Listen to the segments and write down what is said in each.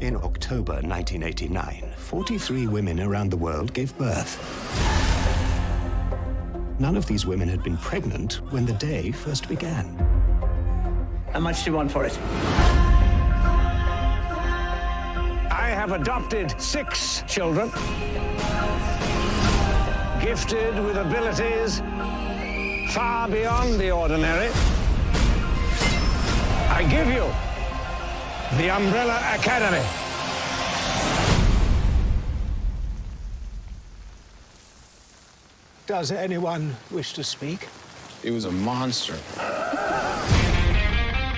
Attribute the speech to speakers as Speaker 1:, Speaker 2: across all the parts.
Speaker 1: In October 1989, 43 women around the world gave birth. None of these women had been pregnant when the day first began.
Speaker 2: How much do you want for it? I have adopted 6 children, gifted with abilities far beyond the ordinary. I give you the Umbrella Academy.
Speaker 3: Does anyone wish to speak?
Speaker 4: He was a monster.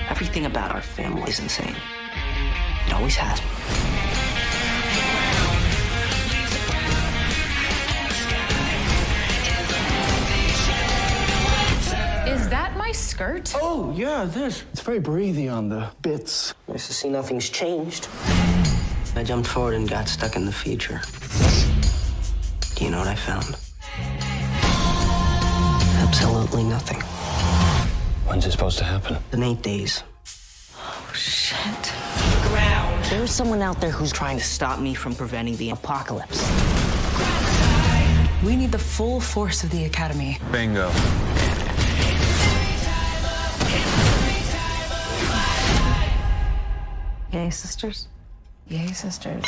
Speaker 5: Everything about our family is insane. It always has been.
Speaker 6: Is that my skirt?
Speaker 4: Oh, yeah, this. It's very breathy on the bits.
Speaker 5: Nice to see nothing's changed. I jumped forward and got stuck in the future. Do you know what I found? Absolutely nothing.
Speaker 4: When's it supposed to happen?
Speaker 5: In 8 days.
Speaker 6: Oh, shit.
Speaker 5: There's someone out there who's trying to stop me from preventing the apocalypse.
Speaker 6: We need the full force of the Academy.
Speaker 4: Bingo.
Speaker 6: Yay, sisters. Yay, sisters.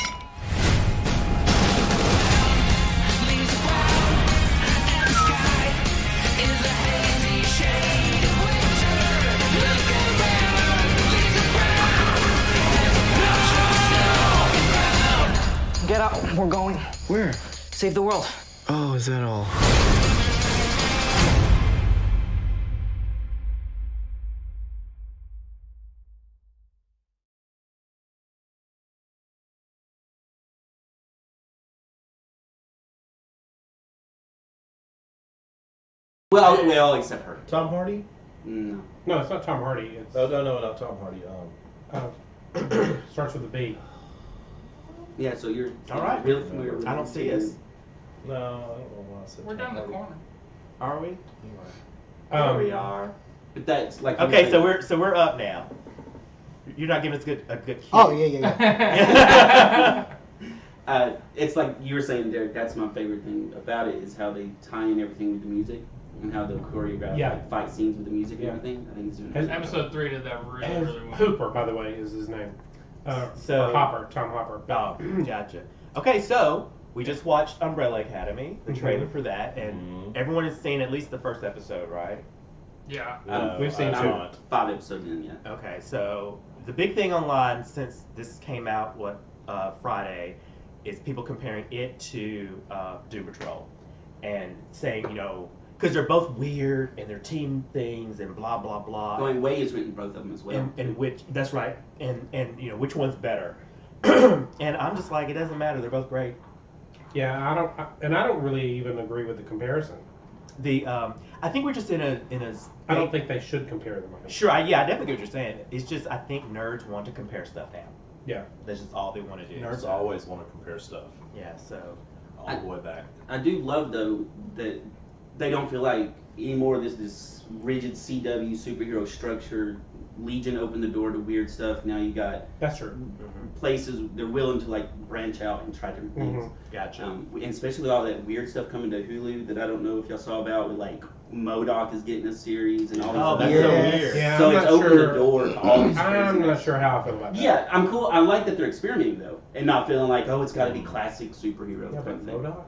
Speaker 5: Get up, we're going.
Speaker 4: Where?
Speaker 5: Save the world.
Speaker 4: Oh, is that all?
Speaker 7: Well, except her.
Speaker 8: Tom Hardy?
Speaker 7: No.
Speaker 9: No, it's not Tom Hardy. It's
Speaker 8: No, Tom Hardy.
Speaker 9: starts with a B.
Speaker 7: Yeah, so you're
Speaker 8: All right.
Speaker 7: really familiar with
Speaker 8: I don't see us.
Speaker 7: us.
Speaker 8: No, I don't know why I said
Speaker 10: We're
Speaker 8: Tom
Speaker 10: down the
Speaker 8: Hardy.
Speaker 10: corner.
Speaker 8: Are we?
Speaker 9: Um,
Speaker 8: There we are.
Speaker 7: But that's like
Speaker 8: Okay, so we're up now. You're not giving us a good cue.
Speaker 3: Oh, yeah.
Speaker 7: It's like you were saying, Derek. That's my favorite thing about it is how they tie in everything with the music and how they'll choreograph like, fight scenes with the music and everything. I think it's doing.
Speaker 10: Episode 3 did that really, really well.
Speaker 9: Hooper, by the way, is his name.
Speaker 8: So-
Speaker 9: or Hopper, Tom Hopper.
Speaker 8: Oh, gotcha. Okay, so we just watched Umbrella Academy, the trailer for that, and everyone has seen at least the first episode, right?
Speaker 10: Yeah.
Speaker 9: We've seen
Speaker 7: I'm
Speaker 9: 2.
Speaker 7: 5 episodes in yet.
Speaker 8: Okay, so the big thing online since this came out Friday is people comparing it to Doom Patrol and saying, because they're both weird and they're team things and blah blah blah.
Speaker 7: Going Way has written both of them as well.
Speaker 8: And which that's right, and which one's better? And I'm just like, it doesn't matter. They're both great.
Speaker 9: Yeah, I don't really even agree with the comparison.
Speaker 8: I think we're just in a.
Speaker 9: I don't think they should compare them.
Speaker 8: Sure, I definitely get what you're saying. It's just I think nerds want to compare stuff now.
Speaker 9: Yeah,
Speaker 8: that's just all they want to do.
Speaker 11: Nerds always want to compare stuff.
Speaker 8: Yeah, so
Speaker 11: all the way back.
Speaker 7: I do love though that they don't feel like anymore this rigid CW superhero structure. Legion opened the door to weird stuff. Now you got
Speaker 9: that's true.
Speaker 7: Places they're willing to like branch out and try different things.
Speaker 8: Gotcha.
Speaker 7: And especially with all that weird stuff coming to Hulu that I don't know if y'all saw about with like MODOK is getting a series and all this.
Speaker 8: Oh, that's so weird.
Speaker 9: Yeah,
Speaker 7: so
Speaker 9: I'm
Speaker 7: it's
Speaker 9: not
Speaker 7: opened
Speaker 9: sure.
Speaker 7: the door to all these.
Speaker 9: I'm not sure how I feel about that.
Speaker 7: Yeah, I'm cool. I like that they're experimenting though, and not feeling like it's got to be classic superhero
Speaker 9: Yeah,
Speaker 7: kind
Speaker 9: but
Speaker 7: of thing.
Speaker 9: MODOK?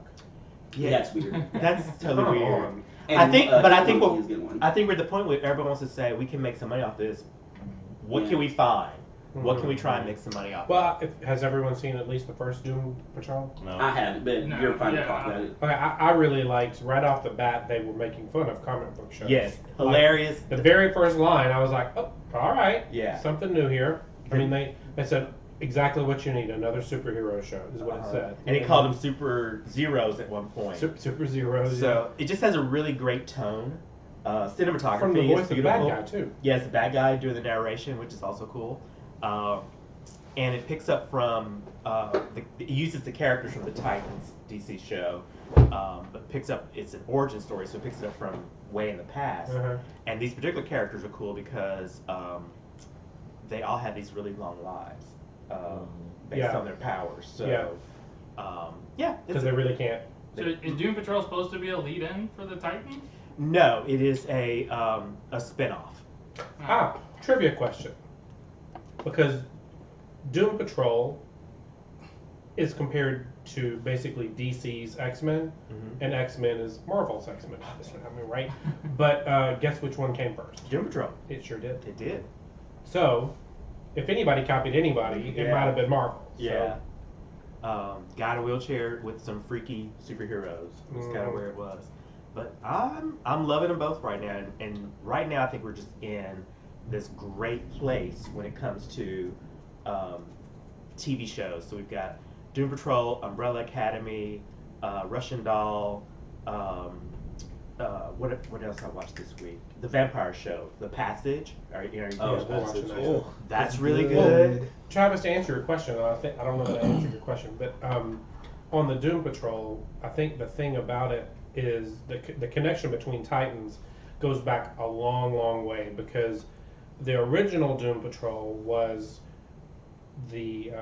Speaker 7: Yeah, that's weird.
Speaker 8: That's totally
Speaker 9: Come
Speaker 8: weird.
Speaker 9: on.
Speaker 7: And,
Speaker 8: I think
Speaker 7: Deathmark is getting one.
Speaker 8: I think we're at the point where everyone wants to say we can make some money off this. What
Speaker 7: Yeah.
Speaker 8: can we find? What can we try and make some money off?
Speaker 9: Well, has everyone seen at least the first Doom Patrol?
Speaker 11: No.
Speaker 7: I haven't, but
Speaker 10: No,
Speaker 7: you're fine to
Speaker 10: yeah.
Speaker 7: talk about it.
Speaker 9: Okay, I really liked right off the bat they were making fun of comic book shows.
Speaker 8: Yes,
Speaker 9: Like,
Speaker 8: hilarious.
Speaker 9: the very first line, I was like, oh, all right,
Speaker 8: Yeah.
Speaker 9: something new here. I mean, they said exactly what you need, another superhero show is what it said.
Speaker 8: And it called them Super Zeros at one point.
Speaker 9: Super Zeros.
Speaker 8: So it just has a really great tone. Cinematography
Speaker 9: From the
Speaker 8: is
Speaker 9: voice of the
Speaker 8: beautiful.
Speaker 9: bad guy too.
Speaker 8: Yes, the bad guy doing the narration, which is also cool. And it picks up from it uses the characters from the Titans DC show, but picks up it's an origin story, so it picks it up from way in the past. And these particular characters are cool because they all have these really long lives. based on their powers. So,
Speaker 9: because they really can't.
Speaker 10: So is Doom Patrol supposed to be a lead-in for the Titans?
Speaker 8: No, it is a spinoff.
Speaker 9: Trivia question. Because Doom Patrol is compared to basically DC's X-Men, and X-Men is Marvel's X-Men, obviously. I mean, right? But guess which one came first?
Speaker 8: Doom Patrol.
Speaker 9: It sure did.
Speaker 8: It did.
Speaker 9: So, if anybody copied anybody, it might have been Marvel.
Speaker 8: Yeah. Guy in a wheelchair with some freaky superheroes. That's kind of where it was. But I'm loving them both right now, and right now I think we're just in this great place when it comes to TV shows. So we've got Doom Patrol, Umbrella Academy, Russian Doll. What else I watched this week? The Vampire Show, The Passage. That's really good.
Speaker 9: Well, Travis, to answer your question, I don't know if I answered your question, but on the Doom Patrol, I think the thing about it is the connection between Titans goes back a long, long way, because the original Doom Patrol was the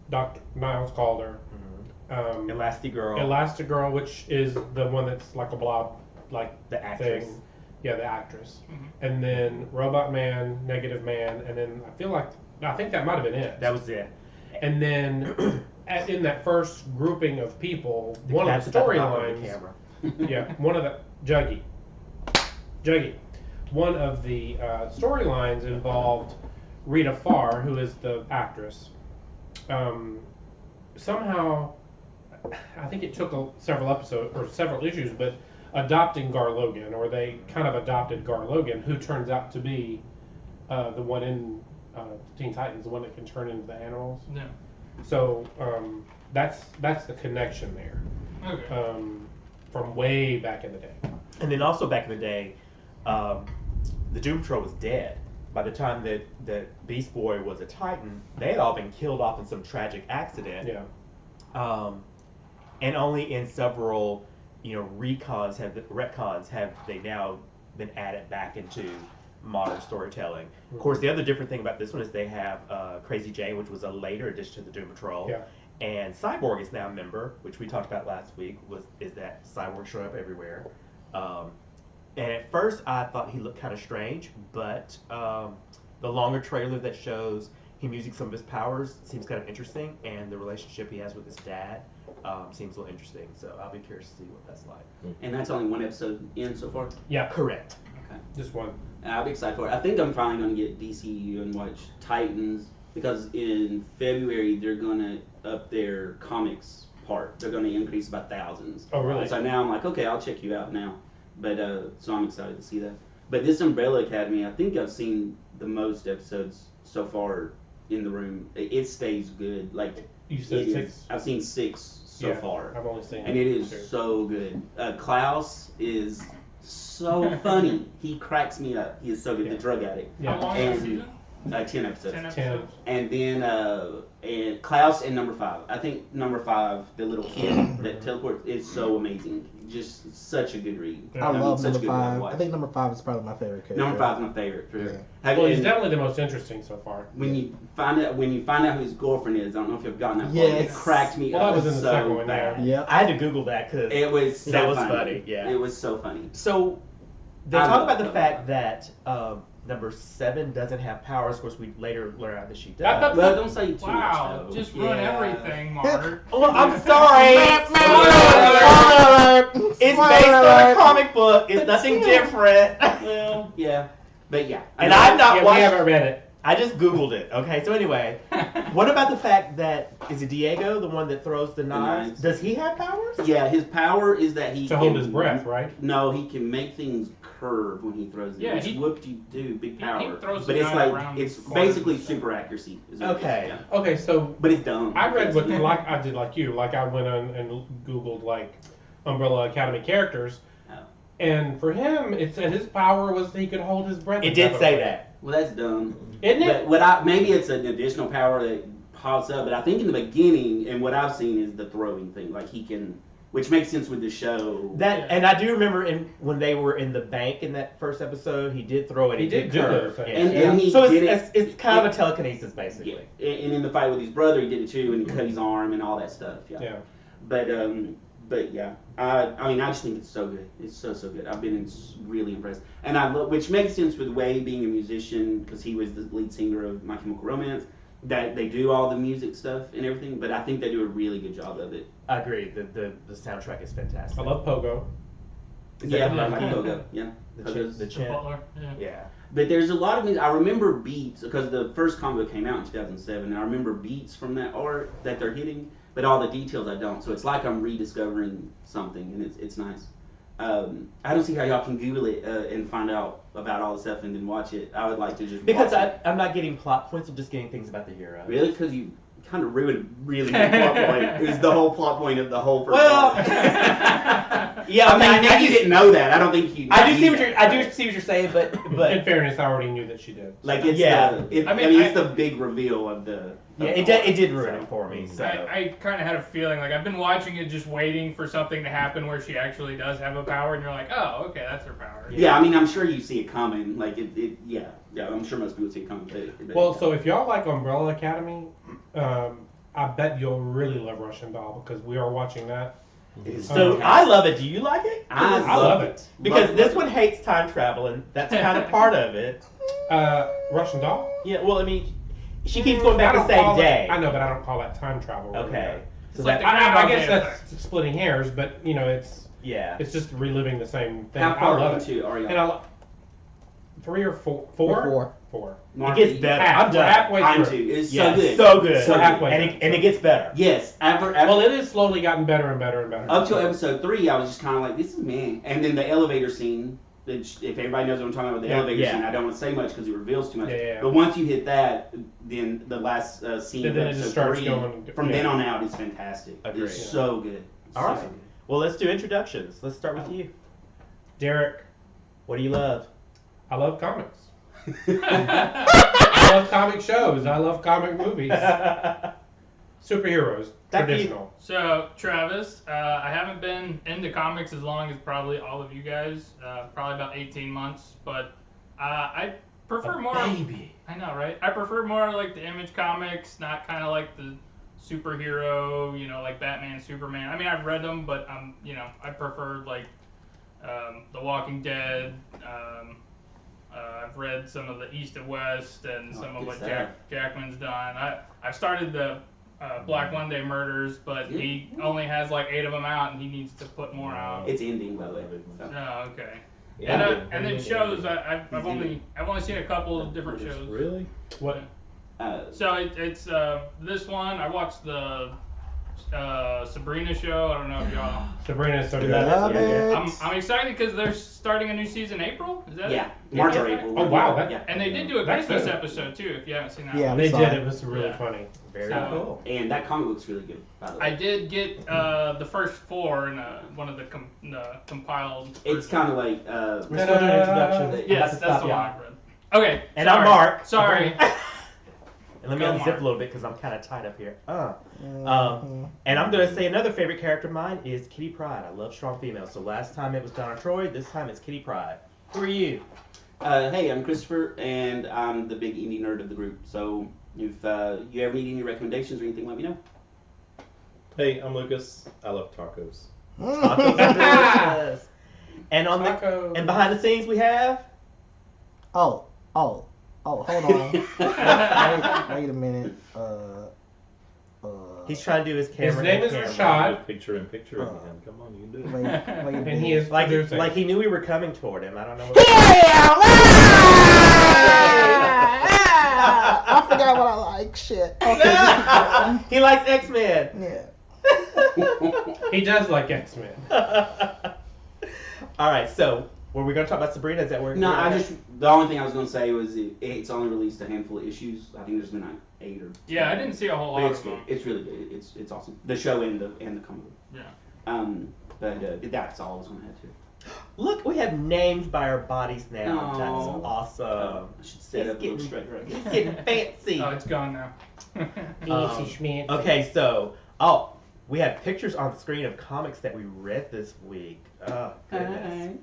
Speaker 9: Dr. Miles Calder,
Speaker 8: Elastigirl,
Speaker 9: which is the one that's like a blob, like
Speaker 8: the actress.
Speaker 9: thing. Yeah, the actress. And then Robot Man, Negative Man, and then I think that might have been it.
Speaker 8: That was it.
Speaker 9: And then in that first grouping of people, one of the storylines. One of the Juggy. One of the storylines involved Rita Farr, who is the actress. Somehow, I think it took several episodes or several issues, but adopting Gar Logan, or they kind of adopted Gar Logan, who turns out to be the one in Teen Titans, the one that can turn into the animals.
Speaker 10: Yeah.
Speaker 9: So that's the connection there.
Speaker 10: Okay.
Speaker 9: From way back in the day.
Speaker 8: And then also back in the day, the Doom Patrol was dead. By the time that Beast Boy was a Titan, they had all been killed off in some tragic accident.
Speaker 9: Yeah.
Speaker 8: And only in several, retcons have they now been added back into modern storytelling. Of course, the other different thing about this one is they have Crazy Jane, which was a later addition to the Doom Patrol.
Speaker 9: Yeah.
Speaker 8: And Cyborg is now a member, which we talked about last week, is that Cyborg showing up everywhere. And at first I thought he looked kind of strange, but the longer trailer that shows him using some of his powers seems kind of interesting, and the relationship he has with his dad seems a little interesting, so I'll be curious to see what that's like.
Speaker 7: And that's only one episode in so far?
Speaker 9: Yeah.
Speaker 8: Correct.
Speaker 7: Okay.
Speaker 9: Just one.
Speaker 7: I'll be excited for it. I think I'm finally going to get DCU and watch Titans, because in February they're going to up their comics part. They're going to increase by thousands.
Speaker 9: Oh, really?
Speaker 7: So now I'm like, okay, I'll check you out now. But so I'm excited to see that. But this Umbrella Academy, I think I've seen the most episodes so far in the room. It stays good. Like,
Speaker 9: you said 6?
Speaker 7: I've seen 6 so far.
Speaker 9: I've only seen
Speaker 7: and it is so good. Klaus is so funny. He cracks me up. He is so good. The drug addict.
Speaker 10: How long is the season?
Speaker 7: 10 episodes.
Speaker 10: 10 episodes.
Speaker 7: And then and Klaus and number 5. I think number 5, the little kid that teleports, is so amazing. Just such a good read.
Speaker 12: I love
Speaker 7: such
Speaker 12: number
Speaker 7: a good one to
Speaker 12: 5.
Speaker 7: watch.
Speaker 12: I think number 5 is probably my favorite character.
Speaker 7: Number 5 is my favorite for sure.
Speaker 9: Well, he's definitely the most interesting so far.
Speaker 7: When you find out who his girlfriend is, I don't know if you've gotten that.
Speaker 12: Yes.
Speaker 7: It cracked me
Speaker 9: Well,
Speaker 7: up.
Speaker 9: that was in the
Speaker 7: so
Speaker 9: second one,
Speaker 7: bad.
Speaker 12: Yeah.
Speaker 8: I had to Google that because
Speaker 7: It was so
Speaker 8: that was funny. Yeah.
Speaker 7: It was so funny.
Speaker 8: So they
Speaker 7: I
Speaker 8: talk
Speaker 7: love
Speaker 8: about the
Speaker 7: that.
Speaker 8: fact that number 7 doesn't have powers. Of course, we later learn out that she does.
Speaker 7: Well, don't say too much.
Speaker 10: Wow,
Speaker 7: though.
Speaker 10: just ruin everything, Mark.
Speaker 8: Well, I'm sorry. It's based on a comic book. It's nothing different.
Speaker 7: Well, yeah. But yeah.
Speaker 8: And I've not
Speaker 9: We
Speaker 8: watched.
Speaker 9: haven't read it.
Speaker 8: I just Googled it. Okay, so anyway, what about the fact that is it Diego, the one that throws the knives?
Speaker 7: knives.
Speaker 8: Does he have powers?
Speaker 7: Yeah, his power is that he
Speaker 9: To
Speaker 7: can
Speaker 9: hold his breath, right?
Speaker 7: No, he can make things curve when he throws them.
Speaker 10: Yeah,
Speaker 7: which
Speaker 10: he-
Speaker 7: whoop-de-doo, big
Speaker 10: he
Speaker 7: power.
Speaker 10: throws
Speaker 7: But
Speaker 10: the
Speaker 7: it's
Speaker 10: guy
Speaker 7: like
Speaker 10: around
Speaker 7: it's
Speaker 10: corners.
Speaker 7: basically super accuracy. Is what it is,
Speaker 8: Okay.
Speaker 7: yeah.
Speaker 9: Okay, so
Speaker 7: But it's dumb.
Speaker 9: I read what I did like you. Like I went on and Googled like Umbrella Academy characters,
Speaker 7: Oh.
Speaker 9: and for him, it said his power was he could hold his breath.
Speaker 8: It did say that.
Speaker 7: Well, that's dumb.
Speaker 9: Isn't it?
Speaker 7: But maybe it's an additional power that pops up. But I think in the beginning, and what I've seen is the throwing thing. Like he can which makes sense with the show.
Speaker 8: And I do remember when they were in the bank in that first episode, he did throw it.
Speaker 9: He did do
Speaker 8: curve.
Speaker 9: it.
Speaker 7: And he
Speaker 8: so
Speaker 7: did
Speaker 8: it's kind of a telekinesis, basically.
Speaker 7: Yeah. And in the fight with his brother, he did it too, and he cut his arm and all that stuff. Yeah. But yeah, I mean, I just think it's so good. It's so good. I've been really impressed, and which makes sense with Wade being a musician because he was the lead singer of My Chemical Romance. That they do all the music stuff and everything, but I think they do a really good job of it.
Speaker 8: I agree. The soundtrack is fantastic.
Speaker 9: I love Pogo.
Speaker 7: Yeah, I like Pogo. Yeah,
Speaker 8: the chin.
Speaker 10: Butler.
Speaker 8: Yeah.
Speaker 7: But there's a lot of music. I remember beats because the first comic book came out in 2007, and I remember beats from that art that they're hitting, but all the details I don't. So it's like I'm rediscovering something, and it's nice. I don't see how y'all can Google it and find out about all the stuff and then watch it. I would like to just
Speaker 8: because
Speaker 7: watch it.
Speaker 8: I'm not getting plot points. I'm just getting things about the hero.
Speaker 7: Really? Because you kind of ruined really good plot point. It was the whole plot point of the whole first part.
Speaker 8: Yeah,
Speaker 7: I mean, now you didn't know that. I don't think you.
Speaker 8: I do see what you're saying, but
Speaker 9: in fairness, I already knew that she did.
Speaker 7: Like it's it's the big reveal of the.
Speaker 8: It did ruin it for me. So
Speaker 10: I kind of had a feeling like I've been watching it, just waiting for something to happen where she actually does have a power, and you're like, oh, okay, that's her power.
Speaker 7: Yeah, I mean, I'm sure you see it coming. Like yeah. I'm sure most people see it coming.
Speaker 9: Well, so if y'all like Umbrella Academy, I bet you'll really love Russian Doll because we are watching that.
Speaker 8: So I love it. Do you like it?
Speaker 9: I love it
Speaker 8: because this one hates time travel, and that's kind of part of it.
Speaker 9: Russian Doll?
Speaker 8: Yeah. Well, I mean, she keeps going back the same day.
Speaker 9: I know, but I don't call that time travel.
Speaker 8: Okay.
Speaker 9: So like I guess that's splitting hairs, but it's just reliving the same thing.
Speaker 7: How far
Speaker 9: I love
Speaker 7: into are you?
Speaker 9: And I love 3 or 4.
Speaker 8: It gets better. I'm done.
Speaker 9: Halfway through.
Speaker 7: It's so good.
Speaker 8: So good.
Speaker 9: So halfway
Speaker 8: and it gets better.
Speaker 7: Yes.
Speaker 9: Well, it has slowly gotten better and better and better.
Speaker 7: Up till episode 3, I was just kind of like, this is man. And then the elevator scene, if everybody knows what I'm talking about, the elevator scene, I don't want to say much because it reveals too much. But once you hit that, then the last scene of episode 3, from then on out, is fantastic.
Speaker 8: Agreed.
Speaker 7: It's so good.
Speaker 8: All right. Well, let's do introductions. Let's start with you.
Speaker 9: Derek.
Speaker 8: What do you love?
Speaker 9: I love comics. I love comic shows. I love comic movies. Superheroes. Traditional.
Speaker 10: So, Travis, I haven't been into comics as long as probably all of you guys. Probably about 18 months. But I prefer more...
Speaker 8: Baby.
Speaker 10: I know, right? I prefer more like the Image comics, not kind of like the superhero, like Batman, Superman. I mean, I've read them, but, I prefer like The Walking Dead, I've read some of the East and West and some of what Jackman's done. I've started the Black Monday Murders, but he only has like 8 of them out, and he needs to put more out.
Speaker 7: It's ending, by the way.
Speaker 10: Oh, okay.
Speaker 8: Yeah.
Speaker 10: And then shows. I've only seen a couple of different shows.
Speaker 11: Really?
Speaker 9: What?
Speaker 10: So it's this one. I watched the Sabrina show. I don't know if y'all.
Speaker 9: Sabrina's so good.
Speaker 10: I'm excited because they're starting a new season April. Is that it?
Speaker 7: March or April.
Speaker 9: Oh wow!
Speaker 10: And they did do a Christmas episode too. If you haven't seen that.
Speaker 12: Yeah,
Speaker 9: they did. It was really funny.
Speaker 8: Very cool.
Speaker 7: And that comic looks really good, by the way.
Speaker 10: I did get the first 4 in one of the compiled.
Speaker 7: It's kind of like.
Speaker 8: We're still doing introductions.
Speaker 10: Yes, that's the one I read. Okay.
Speaker 8: And I'm Mark.
Speaker 10: Sorry.
Speaker 8: And let me unzip a little bit because I'm kind of tied up here. And I'm going to say another favorite character of mine is Kitty Pryde. I love strong females. So last time it was Donna Troy. This time it's Kitty Pryde. Who are you?
Speaker 7: Hey, I'm Christopher, and I'm the big indie nerd of the group. So if you ever need any recommendations or anything, let me know.
Speaker 11: Hey, I'm Lucas. I love tacos.
Speaker 8: Tacos are delicious. And and behind the scenes we have.
Speaker 12: Oh, hold on. wait a minute.
Speaker 8: He's trying to do his camera.
Speaker 9: His name is Rashad.
Speaker 11: Picture in picture of him. Come on, you can do it.
Speaker 12: Wait
Speaker 9: and he is
Speaker 8: like he knew we were coming toward him. I don't know.
Speaker 12: I forgot what I like. Shit. Okay.
Speaker 8: He likes X-Men.
Speaker 12: Yeah.
Speaker 9: He does like X-Men.
Speaker 8: All right, so were we going to talk about Sabrina? Is that where?
Speaker 7: No, the only thing I was going to say was it's only released a handful of issues. I think there's been like 8 or.
Speaker 10: Yeah, I didn't see a whole lot
Speaker 7: it's
Speaker 10: of
Speaker 7: good.
Speaker 10: them.
Speaker 7: It's really good. It's awesome. The show and the comic book.
Speaker 10: Yeah.
Speaker 7: But that's all I was going to add to it.
Speaker 8: Look, we have names by our bodies now.
Speaker 7: Oh.
Speaker 8: That's awesome.
Speaker 7: I should set up a little straight right.
Speaker 8: He's getting fancy.
Speaker 10: Oh, it's gone now.
Speaker 8: Okay, so we had pictures on the screen of comics that we read this week. Oh, goodness.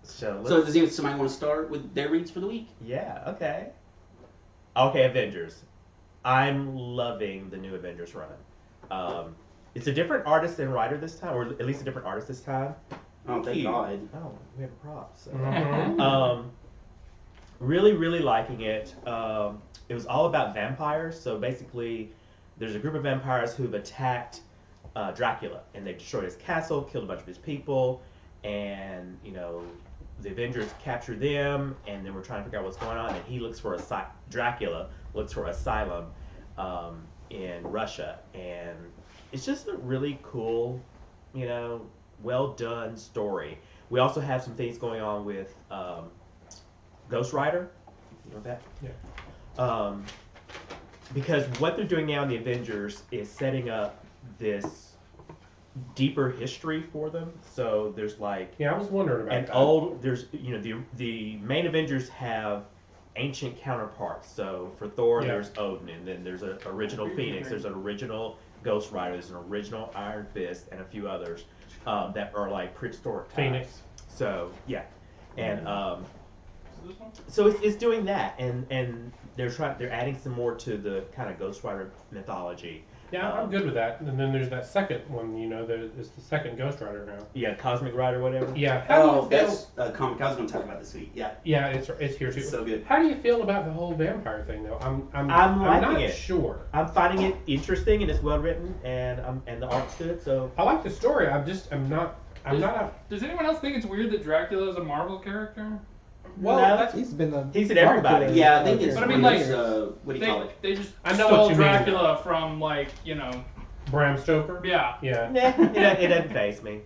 Speaker 8: So
Speaker 7: does somebody want to start with their reads for the week?
Speaker 8: Yeah, okay. Okay, Avengers. I'm loving the new Avengers run. It's a different artist and writer this time, or at least a different artist this time.
Speaker 7: Oh, thank God.
Speaker 8: Oh, we have a prop. So. Really, really liking it. It was all about vampires. So basically, there's a group of vampires who've attacked Dracula, and they've destroyed his castle, killed a bunch of his people, and the Avengers capture them, and then we're trying to figure out what's going on. And he looks for Dracula looks for asylum in Russia, and it's just a really cool, well done story. We also have some things going on with Ghost Rider. You know that?
Speaker 9: Yeah.
Speaker 8: Because what they're doing now in the Avengers is setting up this deeper history for them. So there's I
Speaker 9: was wondering about that.
Speaker 8: There's the main Avengers have ancient counterparts. So for Thor, there's Odin, and then there's an original Phoenix, there's an original Ghost Rider, there's an original Iron Fist, and a few others that are like prehistoric times.
Speaker 9: Phoenix.
Speaker 8: So yeah, and so it's doing that, and they're adding some more to the kind of Ghost Rider mythology.
Speaker 9: Yeah, I'm good with that. And then there's that second one, there's the second Ghost Rider now.
Speaker 8: Yeah, Cosmic Rider, whatever.
Speaker 9: Yeah.
Speaker 7: That's a comic I was going to talk about this week. Yeah.
Speaker 9: Yeah, it's here too.
Speaker 7: It's so good.
Speaker 9: How do you feel about the whole vampire thing, though? I'm
Speaker 8: liking
Speaker 9: not
Speaker 8: it.
Speaker 9: sure.
Speaker 8: I'm finding it interesting, and it's well written, and the art's good. So
Speaker 9: I like the story. I'm not.
Speaker 10: Does anyone else think it's weird that Dracula is a Marvel character?
Speaker 9: Well,
Speaker 12: he's been
Speaker 8: he's in everybody.
Speaker 7: Yeah, I think it's.
Speaker 10: But I mean,
Speaker 7: what do you call it?
Speaker 10: They just
Speaker 9: I know
Speaker 10: stole
Speaker 9: what you mean.
Speaker 10: Dracula from
Speaker 9: Bram Stoker.
Speaker 10: Yeah.
Speaker 9: Yeah.
Speaker 8: It doesn't faze me.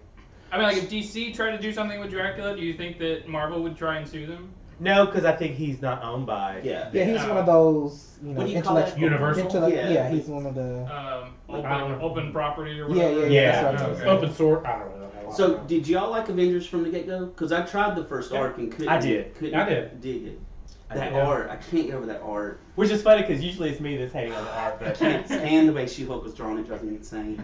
Speaker 10: I mean, if DC tried to do something with Dracula, do you think that Marvel would try and sue them?
Speaker 8: No, because I think he's not owned by.
Speaker 7: Yeah.
Speaker 12: Yeah, he's one of those.
Speaker 7: What do you call it?
Speaker 9: Universal.
Speaker 12: Yeah, he's one of the.
Speaker 10: Open property or
Speaker 12: Yeah,
Speaker 10: whatever.
Speaker 12: That's what I was saying.
Speaker 9: Open source. I don't know.
Speaker 7: So, did y'all like Avengers from the get-go? Because I tried the first arc and couldn't.
Speaker 8: I did.
Speaker 7: Couldn't
Speaker 9: I did.
Speaker 7: dig it.
Speaker 8: I
Speaker 7: That
Speaker 8: did.
Speaker 7: art, I can't get over that art.
Speaker 8: Which is funny because usually it's me that's hating on the art,
Speaker 7: I
Speaker 8: but
Speaker 7: can't stand the way She-Hulk was drawn. It drives me insane.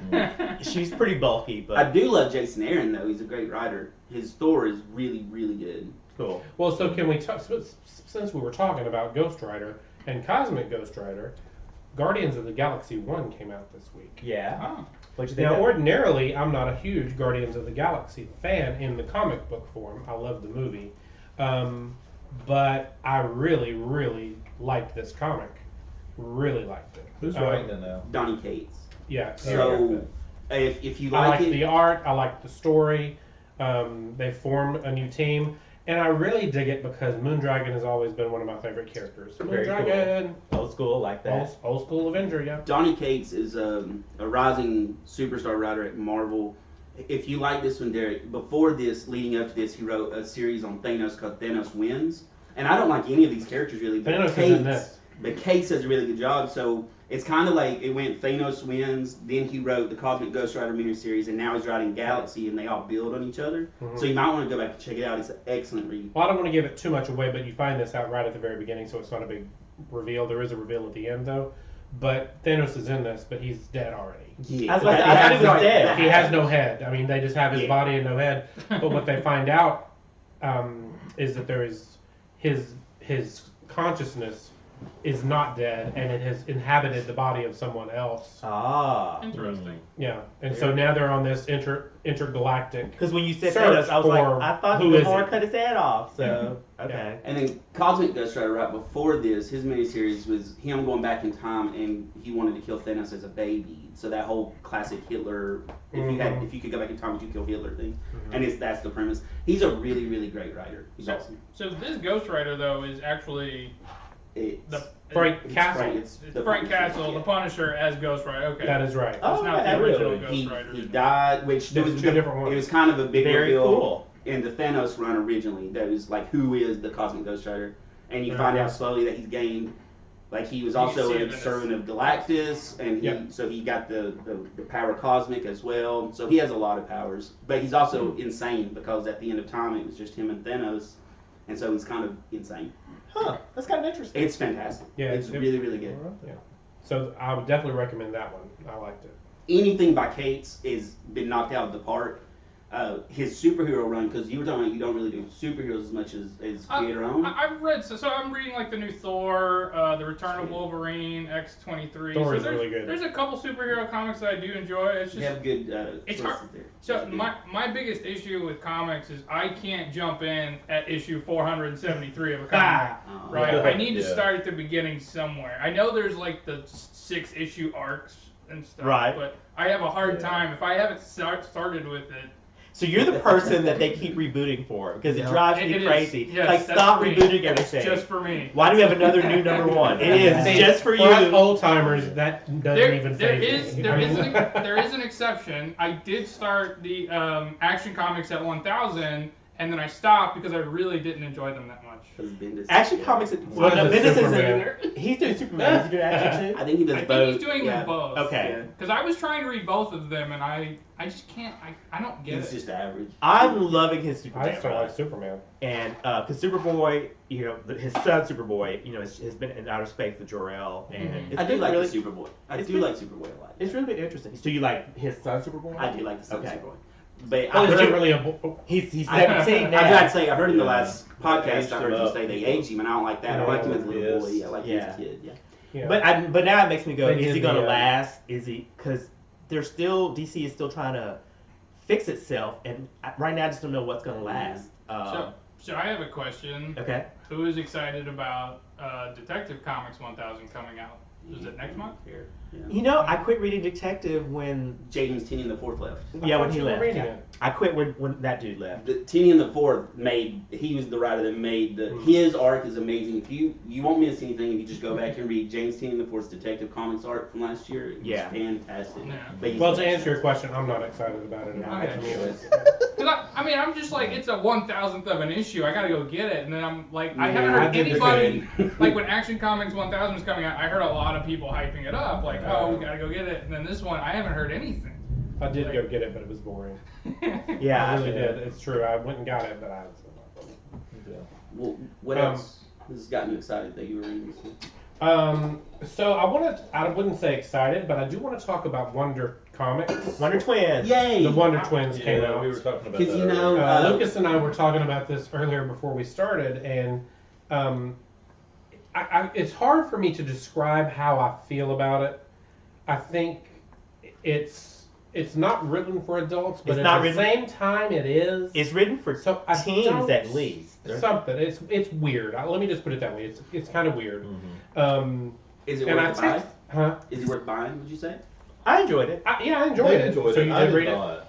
Speaker 8: she's pretty bulky. But
Speaker 7: I do love Jason Aaron, though. He's a great writer. His Thor is really, really good.
Speaker 8: Cool.
Speaker 9: Well, so can we talk? Since we were talking about Ghost Rider and Cosmic Ghost Rider, Guardians of the Galaxy 1 came out this week.
Speaker 8: Yeah.
Speaker 10: Oh.
Speaker 8: What'd you think?
Speaker 9: Now,
Speaker 8: of it?
Speaker 9: ordinarily, I'm not a huge Guardians of the Galaxy fan in the comic book form. I love the movie. But I really, really liked this comic. Really liked it.
Speaker 11: Who's writing it now?
Speaker 7: Donny Cates.
Speaker 9: Yeah.
Speaker 7: So, if you
Speaker 9: I
Speaker 7: like
Speaker 9: like
Speaker 7: it,
Speaker 9: the art. I like the story. They formed a new team. And I really dig it because Moondragon has always been one of my favorite characters.
Speaker 8: Very
Speaker 9: Moondragon.
Speaker 8: cool. Old school, like that.
Speaker 9: Old school Avenger, yeah.
Speaker 7: Donny Cates is a rising superstar writer at Marvel. If you like this one, Derek, before this, leading up to this, he wrote a series on Thanos called Thanos Wins. And I don't like any of these characters really, but
Speaker 9: Thanos is in this.
Speaker 7: But Cates does a really good job. So it's kind of like it went Thanos Wins, then he wrote the Cosmic Ghost Rider miniseries, and now he's writing Galaxy, and they all build on each other.
Speaker 9: Mm-hmm.
Speaker 7: So you might want to go back and check it out. It's an excellent read.
Speaker 9: Well, I don't want to give it too much away, but you find this out right at the very beginning, so it's not a big reveal. There is a reveal at the end, though. But Thanos is in this, but he's dead already.
Speaker 7: Yeah.
Speaker 8: I thought he was dead.
Speaker 9: He has no head. I mean, they just have his body and no head. But what they find out is that there is his consciousness is not dead, and it has inhabited the body of someone else.
Speaker 8: Ah.
Speaker 10: Interesting.
Speaker 9: Yeah, and so now they're on this intergalactic.
Speaker 8: Because when you said
Speaker 9: search
Speaker 8: Thanos, I was like,
Speaker 9: for
Speaker 8: I thought
Speaker 9: who
Speaker 8: the
Speaker 9: is
Speaker 8: Lord
Speaker 9: it?
Speaker 8: cut his head off. So okay.
Speaker 7: And then Cosmic Ghost Rider, right before this, his miniseries was him going back in time, and he wanted to kill Thanos as a baby. So that whole classic Hitler, if you could go back in time, would you kill Hitler thing? And that's the premise. He's a really, really great writer. He's awesome.
Speaker 10: So this Ghost Rider though is actually
Speaker 9: Frank Castle.
Speaker 7: It's
Speaker 10: Frank Castle,
Speaker 7: yeah.
Speaker 10: the Punisher as Ghost Rider. Okay.
Speaker 9: That is right.
Speaker 10: It's not the original Ghost Rider.
Speaker 7: He died, which there
Speaker 9: There's
Speaker 7: was
Speaker 9: two different ones.
Speaker 7: It was kind of a big
Speaker 8: Very
Speaker 7: reveal
Speaker 8: cool.
Speaker 7: in the Thanos run originally. That was like, who is the Cosmic Ghost Rider? And you find out slowly that he's gained. Like he was also a servant of Galactus, and so he got the power cosmic as well. So he has a lot of powers, but he's also insane because at the end of time it was just him and Thanos, and so he's kind of insane.
Speaker 8: Huh. That's kind of interesting.
Speaker 7: It's fantastic.
Speaker 9: Yeah,
Speaker 7: it's really, really good.
Speaker 9: Yeah. So I would definitely recommend that one. I liked it.
Speaker 7: anything by Cates is been knocked out of the park. His superhero run, because you were talking about you don't really do superheroes as much as creator own.
Speaker 10: I've read, so I'm reading like the new Thor, the Return of Wolverine, X-23.
Speaker 9: Thor is
Speaker 10: so
Speaker 9: really good.
Speaker 10: There's a couple superhero comics that I do enjoy. It's just
Speaker 7: You have good
Speaker 10: it's
Speaker 7: choices
Speaker 10: hard.
Speaker 7: there.
Speaker 10: So my biggest issue with comics is I can't jump in at issue 473 of a comic. Right? I need to start at the beginning somewhere. I know there's like the 6-issue arcs and stuff,
Speaker 8: Right.
Speaker 10: but I have a hard time if I haven't started with it.
Speaker 8: So you're the person that they keep rebooting for because it drives me
Speaker 10: It
Speaker 8: crazy.
Speaker 10: is. Yes,
Speaker 8: like
Speaker 10: that's
Speaker 8: stop
Speaker 10: for me.
Speaker 8: rebooting
Speaker 10: It's
Speaker 8: everything.
Speaker 10: just for me.
Speaker 8: Why do we have another new number one? It is
Speaker 9: See,
Speaker 8: just for you.
Speaker 9: us old timers, that doesn't even
Speaker 10: There
Speaker 9: faze me.
Speaker 10: is an exception. I did start the Action Comics at 1000, and then I stopped because I really didn't enjoy them that much.
Speaker 8: Action Comics. Well, no, Bendis isn't. He's doing Superman. Is he doing action too?
Speaker 7: I think he does
Speaker 10: I
Speaker 7: both.
Speaker 10: think he's doing them both.
Speaker 8: Okay.
Speaker 10: Because I was trying to read both of them, and I just can't. I don't get
Speaker 7: He's
Speaker 10: it.
Speaker 7: just average.
Speaker 8: I'm loving his Superman.
Speaker 9: I just don't like Superman.
Speaker 8: And because Superboy, you know, his son Superboy, you know, has been in outer space with Jor-El, and
Speaker 7: I do like
Speaker 8: really,
Speaker 7: the Superboy. I
Speaker 8: it's
Speaker 7: do
Speaker 8: been-
Speaker 7: like Superboy a lot.
Speaker 8: It's really been interesting. So you like his son Superboy?
Speaker 7: I do like the son
Speaker 8: Okay.
Speaker 7: Superboy. But
Speaker 9: Oh,
Speaker 7: I
Speaker 9: is
Speaker 7: heard
Speaker 9: it really a
Speaker 8: He's
Speaker 7: I
Speaker 8: 17 now.
Speaker 7: I've got to say, I heard in the last
Speaker 11: Aged
Speaker 7: podcast, I heard
Speaker 11: him
Speaker 7: you
Speaker 11: up.
Speaker 7: say they aged him, and I don't like that. I like him as a little boy. I like him as a kid. Yeah.
Speaker 9: Yeah.
Speaker 8: But now it makes me go:
Speaker 9: They
Speaker 8: is
Speaker 9: did
Speaker 8: he going to
Speaker 9: the,
Speaker 8: last? Is he? Because they're still DC is still trying to fix itself, and right now I just don't know what's going to last.
Speaker 10: So I have a question.
Speaker 8: Okay.
Speaker 10: Who is excited about Detective Comics 1000 coming out? Is it next month?
Speaker 7: Yeah.
Speaker 8: You know, I quit reading Detective when
Speaker 7: James Tinian the Fourth left.
Speaker 8: yeah when he
Speaker 9: you were
Speaker 8: left.
Speaker 9: reading
Speaker 8: Yeah.
Speaker 9: it.
Speaker 8: I quit when that dude left.
Speaker 7: Tinian the Fourth he was the writer that made his arc is amazing. If you won't miss anything if you just go back and read James Tinian the Fourth's Detective Comics arc from last year. It's fantastic.
Speaker 10: Yeah.
Speaker 7: But he's
Speaker 9: Well, to answer your question, I'm not excited about it.
Speaker 10: Because I mean, I'm just like, it's a 1000th of an issue. I gotta go get it, and then I'm like, I haven't
Speaker 7: Yeah, I
Speaker 10: heard
Speaker 7: did the
Speaker 10: anybody
Speaker 7: same.
Speaker 10: like when Action Comics 1000 was coming out. I heard a lot of people hyping it up, like, oh, we gotta go get it. And then this one, I haven't heard anything.
Speaker 9: I did go get it, but it was boring.
Speaker 8: Yeah,
Speaker 9: I really did. It's true. I went and got it, but I was.
Speaker 7: Well, what else has gotten you excited that you were reading this week?
Speaker 9: So I wouldn't say excited, but I do want to talk about Wonder Comics.
Speaker 8: Wonder Twins.
Speaker 7: Yay!
Speaker 9: The Wonder Twins came out.
Speaker 11: We were talking about
Speaker 7: Because
Speaker 11: that.
Speaker 7: you know,
Speaker 9: Lucas and I were talking about this earlier before we started, and it's hard for me to describe how I feel about it. I think it's not written for adults, but
Speaker 8: It's
Speaker 9: at
Speaker 8: not
Speaker 9: the
Speaker 8: written-
Speaker 9: same time it is.
Speaker 8: It's written for
Speaker 9: I
Speaker 8: teens
Speaker 9: don't-
Speaker 8: at least.
Speaker 9: Something. It's weird. Let me just put it that way. It's kind of weird.
Speaker 7: is it
Speaker 9: and
Speaker 7: worth buying?
Speaker 9: Huh?
Speaker 7: Is it worth buying? Would you say?
Speaker 8: I enjoyed it.
Speaker 9: Yeah, I enjoyed it. So you
Speaker 11: I
Speaker 9: did read
Speaker 11: not.
Speaker 9: it?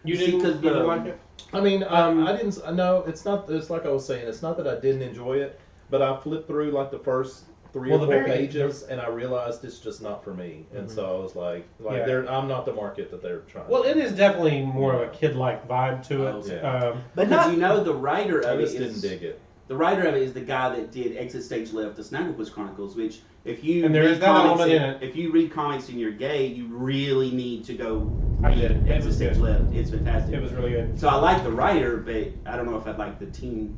Speaker 9: You
Speaker 7: See,
Speaker 9: didn't,
Speaker 7: 'cause
Speaker 9: you didn't like it?
Speaker 11: I mean, I didn't. No, it's not. It's like I was saying. It's not that I didn't enjoy it, but I flipped through like the first three or four pages, and I realized it's just not for me. And so I was like,
Speaker 9: Yeah.
Speaker 11: I'm not the market that they're trying.
Speaker 9: Well, it is definitely more of a kid-like vibe to it.
Speaker 11: Yeah.
Speaker 8: But
Speaker 7: Because
Speaker 8: not.
Speaker 7: you know the writer
Speaker 11: I
Speaker 7: of it
Speaker 11: just
Speaker 7: is
Speaker 11: didn't dig it.
Speaker 7: the writer of it is the guy that did Exit Stage Left, the Snagglepuss Chronicles. Which, if you
Speaker 9: And there
Speaker 7: read
Speaker 9: is that
Speaker 7: comics
Speaker 9: element in it.
Speaker 7: if you read comics and you're gay, you really need to go
Speaker 9: I
Speaker 7: read
Speaker 9: did. It
Speaker 7: Exit
Speaker 9: was
Speaker 7: Stage
Speaker 9: good.
Speaker 7: Left. It's fantastic.
Speaker 9: It was really good.
Speaker 7: So I like the writer, but I don't know if I'd like the team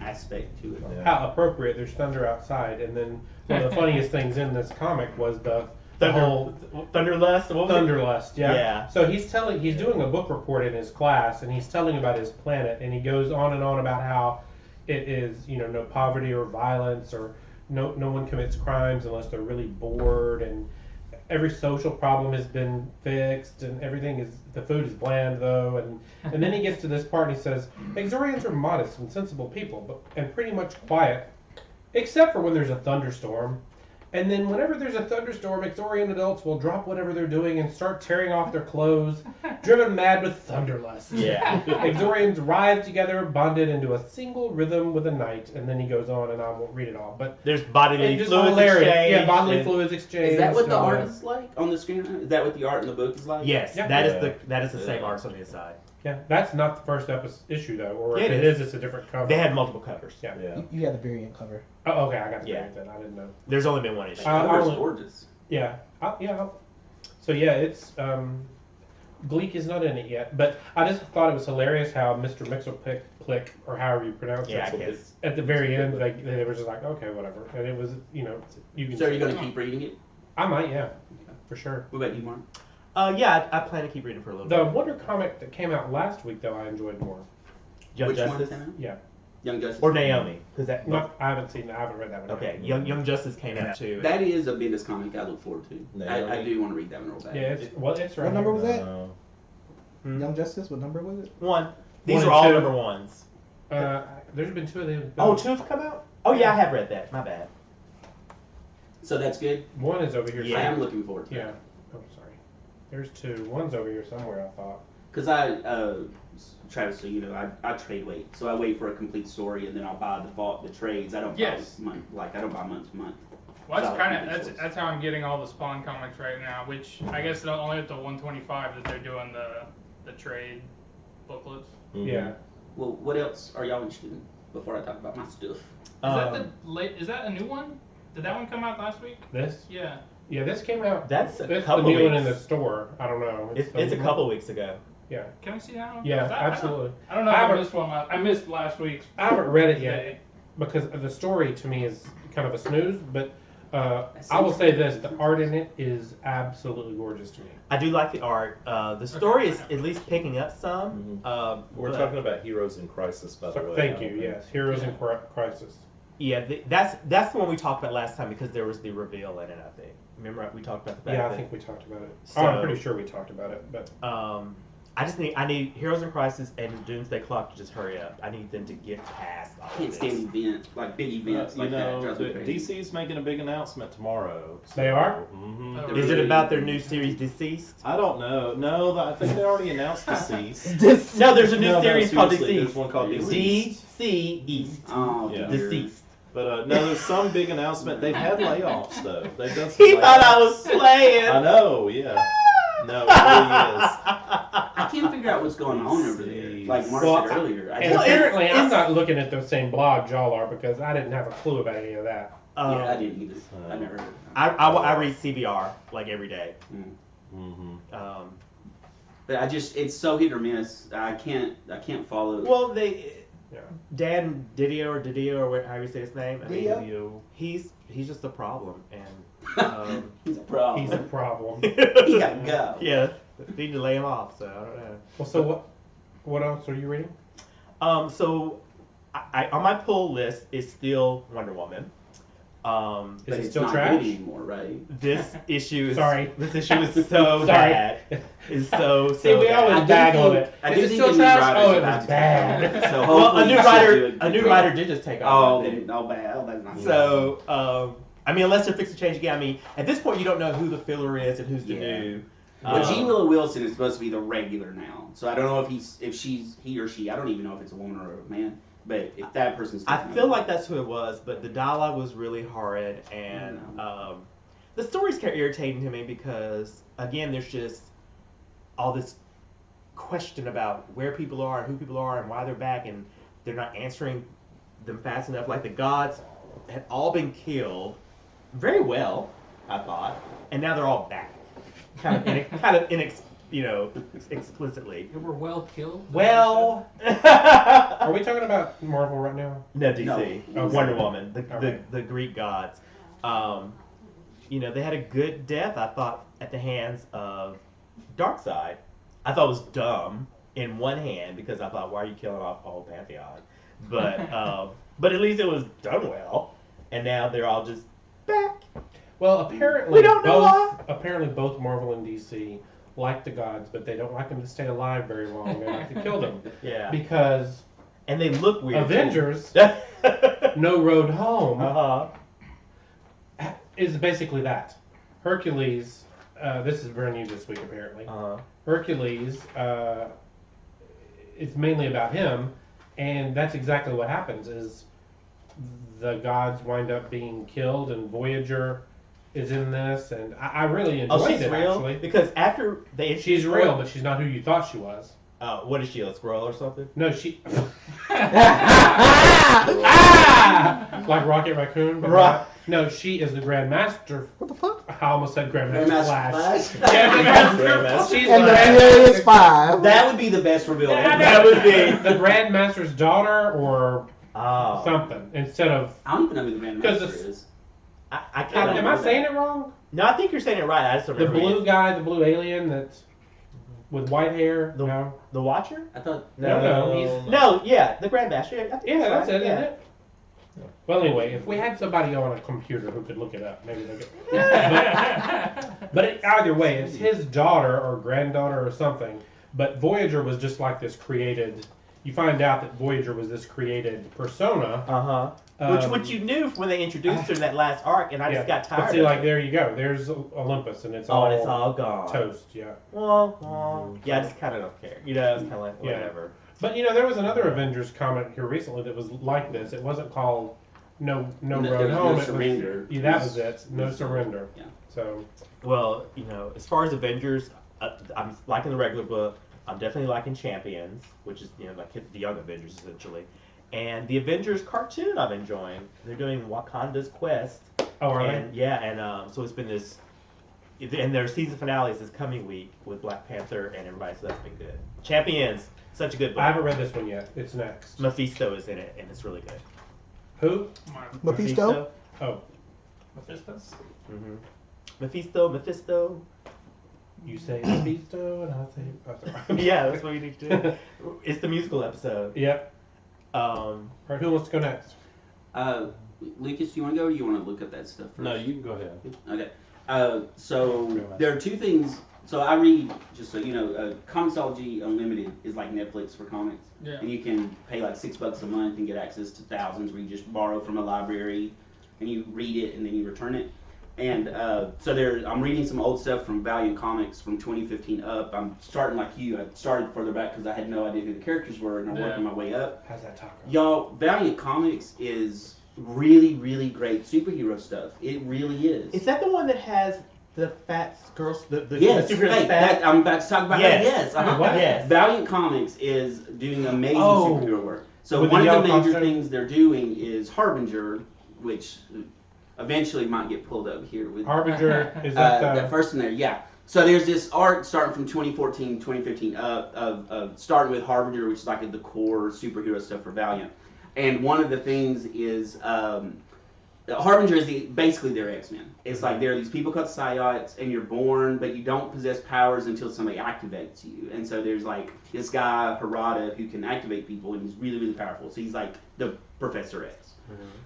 Speaker 7: aspect to it.
Speaker 11: Yeah.
Speaker 9: How appropriate. There's thunder outside, and then one of the funniest things in this comic was the
Speaker 8: Thunder,
Speaker 9: whole
Speaker 8: Thunderlust. What was it?
Speaker 9: Thunderlust. Yeah.
Speaker 8: Yeah.
Speaker 9: So he's doing a book report in his class, and he's telling about his planet, and he goes on and on about how it is, no poverty or violence, or no one commits crimes unless they're really bored, and every social problem has been fixed, and the food is bland though, and then he gets to this part and he says, Exorians are modest and sensible people, and pretty much quiet, except for when there's a thunderstorm. And then whenever there's a thunderstorm, Exorian adults will drop whatever they're doing and start tearing off their clothes, driven mad with thunderlust.
Speaker 8: Yeah.
Speaker 9: Exorians ride together, bonded into a single rhythm with a night, and then he goes on, and I won't read it all. But
Speaker 8: There's bodily
Speaker 9: just
Speaker 8: fluids
Speaker 9: hilarious.
Speaker 8: exchange.
Speaker 9: Yeah, bodily
Speaker 8: and-
Speaker 9: fluids exchange.
Speaker 7: Is that what the
Speaker 9: and all
Speaker 7: art
Speaker 9: that.
Speaker 7: is like on the screen? Is that what the art in the book is like?
Speaker 8: Yes,
Speaker 9: Yeah.
Speaker 8: that is the same arts on the inside.
Speaker 9: Yeah, that's not the first issue though, or
Speaker 8: Yeah,
Speaker 9: if
Speaker 8: it
Speaker 9: it is, it's a different cover.
Speaker 8: They had multiple covers.
Speaker 9: Yeah.
Speaker 12: You had the variant cover.
Speaker 9: Oh, okay, I got the
Speaker 8: Yeah.
Speaker 9: variant then. I didn't know.
Speaker 8: There's only been one issue.
Speaker 7: The cover's
Speaker 9: I'll-
Speaker 7: gorgeous.
Speaker 9: Yeah, so yeah, it's Gleek is not in it yet, but I just thought it was hilarious how Mr. Mixelplick, or however you pronounce
Speaker 8: Yeah, I
Speaker 9: it,
Speaker 8: guess.
Speaker 9: at the very end, they were just like, okay, whatever, and it was, you can.
Speaker 7: So are you going to keep reading it?
Speaker 9: I might, yeah, for sure.
Speaker 7: What about you, Mark?
Speaker 8: Yeah, I plan to keep reading for a little
Speaker 9: The
Speaker 8: bit.
Speaker 9: Wonder comic that came out last week, though, I enjoyed more.
Speaker 8: Young
Speaker 7: Which
Speaker 8: Justice?
Speaker 7: one came out?
Speaker 9: Yeah.
Speaker 7: Young Justice.
Speaker 8: Or Naomi? Because that.
Speaker 9: No, I haven't read that one.
Speaker 8: Okay, Young Justice came out too.
Speaker 7: That is a Bendis comic I look forward to.
Speaker 11: Naomi.
Speaker 7: I do want to read that one real bad.
Speaker 9: Yeah, it's right
Speaker 12: What number
Speaker 9: here.
Speaker 12: was that?
Speaker 8: Hmm?
Speaker 12: Young Justice. What number was it?
Speaker 8: One. These
Speaker 9: One
Speaker 8: are
Speaker 9: and
Speaker 8: all
Speaker 9: two.
Speaker 8: number ones.
Speaker 9: There's been 2 of them.
Speaker 8: Oh, 2 have come out? Oh yeah, I have read that. My bad.
Speaker 7: So that's good.
Speaker 9: One is over here.
Speaker 8: Yeah.
Speaker 7: I am looking forward to
Speaker 9: Yeah.
Speaker 7: that.
Speaker 9: Oh, sorry. There's 2. One's over here somewhere, I thought.
Speaker 7: Because Travis, so you know, I trade wait. So I wait for a complete story and then I'll buy the trades. I don't buy I don't buy month to month.
Speaker 10: Well,
Speaker 7: So
Speaker 10: that's how I'm getting all the Spawn comics right now, which I guess they're only up to 125 that they're doing the trade booklets.
Speaker 11: Mm-hmm.
Speaker 9: Yeah.
Speaker 7: Well, what else are y'all interested in before I talk about my stuff?
Speaker 10: Is that a new one? Did that one come out last week?
Speaker 9: This?
Speaker 10: Yeah.
Speaker 9: Yeah, this came out.
Speaker 8: That's a
Speaker 9: This
Speaker 8: couple
Speaker 9: the new one
Speaker 8: weeks.
Speaker 9: in the store. I don't know.
Speaker 8: It's a couple weeks ago.
Speaker 9: Yeah.
Speaker 10: Can we see that one?
Speaker 9: Yeah,
Speaker 10: 'Cause
Speaker 9: absolutely.
Speaker 10: I don't know if I missed one. I missed last week's.
Speaker 9: I haven't read it
Speaker 10: today.
Speaker 9: yet because the story to me is kind of a snooze. But I will say this: the art in it is absolutely gorgeous to me.
Speaker 8: I do like the art. The story is at least picking up some.
Speaker 11: We're
Speaker 8: but-
Speaker 11: talking about Heroes in Crisis, by the way.
Speaker 9: Thank you. Yes, Heroes in Crisis.
Speaker 8: Yeah, that's the one we talked about last time because there was the reveal in it. I think. Remember we talked about the fact
Speaker 9: Yeah, I
Speaker 8: that-
Speaker 9: think we talked about it.
Speaker 8: So-
Speaker 9: I'm pretty sure we talked about it, but
Speaker 8: I need Heroes in Crisis and Doomsday Clock to just hurry up. I need them to get past all
Speaker 7: I can't
Speaker 8: of
Speaker 7: stand
Speaker 8: this.
Speaker 7: events, like big events
Speaker 11: You
Speaker 7: like that.
Speaker 11: know,
Speaker 7: Drives me crazy.
Speaker 11: DC's making a big announcement tomorrow.
Speaker 9: They are?
Speaker 11: Mm-hmm.
Speaker 8: Is it about their new series Deceased?
Speaker 11: I don't know. No, I think they already announced Deceased.
Speaker 8: No, there's a new series called
Speaker 11: seriously,
Speaker 8: Deceased.
Speaker 11: There's one called Deceased.
Speaker 8: Deceased.
Speaker 7: Oh,
Speaker 11: Yeah.
Speaker 7: dear.
Speaker 8: Deceased.
Speaker 11: But no, there's some big announcement. They've had layoffs though. They've done some
Speaker 8: He thought I
Speaker 11: layoffs.
Speaker 8: was playing.
Speaker 11: I know, yeah. No, it really is.
Speaker 7: I can't figure out what's going on over there. Like Mark
Speaker 9: Well,
Speaker 7: said earlier.
Speaker 9: and apparently I'm not looking at the same blog y'all are because I didn't have a clue about any of that.
Speaker 7: Yeah, I didn't either. I never heard of it.
Speaker 8: I read CBR like every day.
Speaker 11: Mm-hmm.
Speaker 7: But it's so hit or miss. I can't follow.
Speaker 8: Well,
Speaker 9: Yeah.
Speaker 8: Dan Didio or how you say his name?
Speaker 12: Dio?
Speaker 8: He's just a problem, and
Speaker 7: he's a problem.
Speaker 9: He's a problem.
Speaker 7: He gotta go.
Speaker 8: Yeah, need to lay him off. So I don't know.
Speaker 9: Well, so what else are you reading?
Speaker 8: So I on my pull list is still Wonder Woman.
Speaker 7: But
Speaker 9: Is it
Speaker 7: it's
Speaker 9: still
Speaker 7: not
Speaker 9: trash?
Speaker 7: good anymore, right?
Speaker 8: This issue is
Speaker 9: Sorry.
Speaker 8: This issue is so
Speaker 9: Sorry.
Speaker 8: bad. It's so
Speaker 9: See, we
Speaker 8: bad.
Speaker 9: always bag on it.
Speaker 7: I
Speaker 9: Is
Speaker 7: do
Speaker 9: it
Speaker 7: think
Speaker 9: still
Speaker 7: a new
Speaker 9: trash?
Speaker 7: writer's
Speaker 9: Oh, it
Speaker 7: about
Speaker 9: was
Speaker 7: to
Speaker 9: bad.
Speaker 7: take over. So
Speaker 8: Well, a
Speaker 7: hopefully
Speaker 8: new
Speaker 7: he should do
Speaker 8: a new
Speaker 7: good.
Speaker 8: writer did just take over.
Speaker 7: Oh,
Speaker 8: I think.
Speaker 7: then, bad. Oh, that's not good.
Speaker 8: So, I mean, unless they're fixing to change again. I mean, at this point, you don't know who the filler is and who's the
Speaker 7: Yeah.
Speaker 8: new.
Speaker 7: But G. Willow Wilson is supposed to be the regular now, so I don't know if he or she. I don't even know if it's a woman or a man. But if that person's,
Speaker 8: I
Speaker 7: taking
Speaker 8: feel
Speaker 7: over-
Speaker 8: like that's who it was, but the dialogue was really horrid, and the story's kind of irritating to me because, again, there's just all this question about where people are and who people are and why they're back, and they're not answering them fast enough. Like the gods had all been killed very well, I thought, and now they're all back, explicitly.
Speaker 10: They were well killed.
Speaker 8: Well,
Speaker 9: Are we talking about Marvel right now?
Speaker 8: no, DC,
Speaker 9: No.
Speaker 8: Wonder Woman,
Speaker 9: Alright.
Speaker 8: the Greek gods. They had a good death, I thought, at the hands of Darkseid. I thought it was dumb in one hand because I thought, why are you killing off the whole pantheon? But at least it was done well, and now they're all just back.
Speaker 9: Well, apparently
Speaker 8: We don't know why.
Speaker 9: apparently both Marvel and DC like the gods, but they don't like them to stay alive very long. They like to kill them.
Speaker 8: Yeah,
Speaker 9: Because
Speaker 8: and they look weird.
Speaker 9: Avengers,
Speaker 8: too.
Speaker 9: No Road Home, is basically that. Hercules, this is brand new this week apparently. Hercules, it's mainly about him, and that's exactly what happens. Is the gods wind up being killed, and Voyager is in this, and I really enjoyed
Speaker 8: she's
Speaker 9: it
Speaker 8: real?
Speaker 9: actually.
Speaker 8: Because after they
Speaker 9: She's real, but she's not who you thought she was.
Speaker 8: what is she, a squirrel or something?
Speaker 9: No, she. Like Rocket Raccoon, but
Speaker 8: Right.
Speaker 9: no, she is the Grandmaster.
Speaker 12: What the fuck?
Speaker 9: I almost said Grandmaster Flash.
Speaker 8: Grandmaster.
Speaker 9: She's
Speaker 12: And the
Speaker 9: like
Speaker 12: Furious Five.
Speaker 7: That would be the best reveal.
Speaker 8: That would be.
Speaker 9: the Grandmaster's daughter or
Speaker 8: Oh.
Speaker 9: something instead of.
Speaker 7: I don't even know who the Van
Speaker 9: Because
Speaker 7: Master is.
Speaker 8: I kind of
Speaker 9: Am I saying it wrong?
Speaker 8: No, I think you're saying it right. I just don't
Speaker 9: The
Speaker 8: remember.
Speaker 9: blue guy, the blue alien that's with white hair. No.
Speaker 8: The Watcher?
Speaker 7: I thought.
Speaker 8: No, yeah, the Grand Master.
Speaker 9: Yeah, that's it,
Speaker 8: yeah.
Speaker 9: isn't it? Well, anyway, if we had somebody on a computer who could look it up, maybe they could. But either way, it's his daughter or granddaughter or something. But Voyager was just like this created. You find out that Voyager was this created persona.
Speaker 8: Which you knew when they introduced her in that last arc, and I just got tired.
Speaker 9: But see, like there you go. There's Olympus, and it's
Speaker 8: all gone.
Speaker 9: Toast. Yeah.
Speaker 8: Well, yeah, I just kind of don't care. You know, it's kind of like whatever.
Speaker 9: But you know, there was another Avengers comic here recently that was like this. It wasn't called No Road Home.
Speaker 7: No Surrender.
Speaker 9: That was it. No Surrender.
Speaker 7: Yeah.
Speaker 9: So.
Speaker 8: Well, you know, as far as Avengers, I'm liking the regular book. I'm definitely liking Champions, which is like the Young Avengers essentially, and the Avengers cartoon I'm enjoying. They're doing Wakanda's Quest.
Speaker 9: Oh, are they?
Speaker 8: Yeah, and so it's been this, and their season finale is this coming week with Black Panther and everybody, so that's been good. Champions, such a good book.
Speaker 9: I haven't read this one yet. It's next.
Speaker 8: Mephisto is in it, and it's really good.
Speaker 9: Who?
Speaker 12: Mephisto?
Speaker 9: Oh.
Speaker 10: Mephisto?
Speaker 8: Mm-hmm. Mephisto.
Speaker 9: You say Mephisto, and I say... Oh, sorry.
Speaker 8: Yeah, that's what we need to do. It's the musical episode.
Speaker 9: Yep. All right, who wants to go next?
Speaker 7: Lucas, do you want to go or do you want to look up that stuff first?
Speaker 11: No, you can go ahead.
Speaker 7: Okay. So there are two things. So I read, just so you know, Comixology Unlimited is like Netflix for comics.
Speaker 10: Yeah.
Speaker 7: And you can pay like $6 a month and get access to thousands where you just borrow from a library and you read it and then you return it. And so I'm reading some old stuff from Valiant Comics from 2015 up. I'm starting like you. I started further back because I had no idea who the characters were, and I'm working my way up.
Speaker 9: How's that talk?
Speaker 7: Y'all, Valiant Comics is really, really great superhero stuff. It really is.
Speaker 8: Is that the one that has the fat girls?
Speaker 7: Yes,
Speaker 8: the superhero
Speaker 7: hey,
Speaker 8: fat?
Speaker 7: I'm about to talk about that. Yes,
Speaker 9: What?
Speaker 7: Yes. Valiant Comics is doing amazing superhero work. So
Speaker 9: With
Speaker 7: one
Speaker 9: the
Speaker 7: of the
Speaker 9: yellow
Speaker 7: major
Speaker 9: costume?
Speaker 7: things they're doing is Harbinger, which eventually might get pulled up here with
Speaker 9: Harbinger, is that
Speaker 7: that first in there, yeah. So there's this arc starting from 2014, 2015 up of starting with Harbinger, which is like the core superhero stuff for Valiant. And one of the things is Harbinger is basically their X-Men. It's like there are these people called Psiots, and you're born, but you don't possess powers until somebody activates you. And so there's like this guy, Harada, who can activate people, and he's really, really powerful. So he's like the Professor X.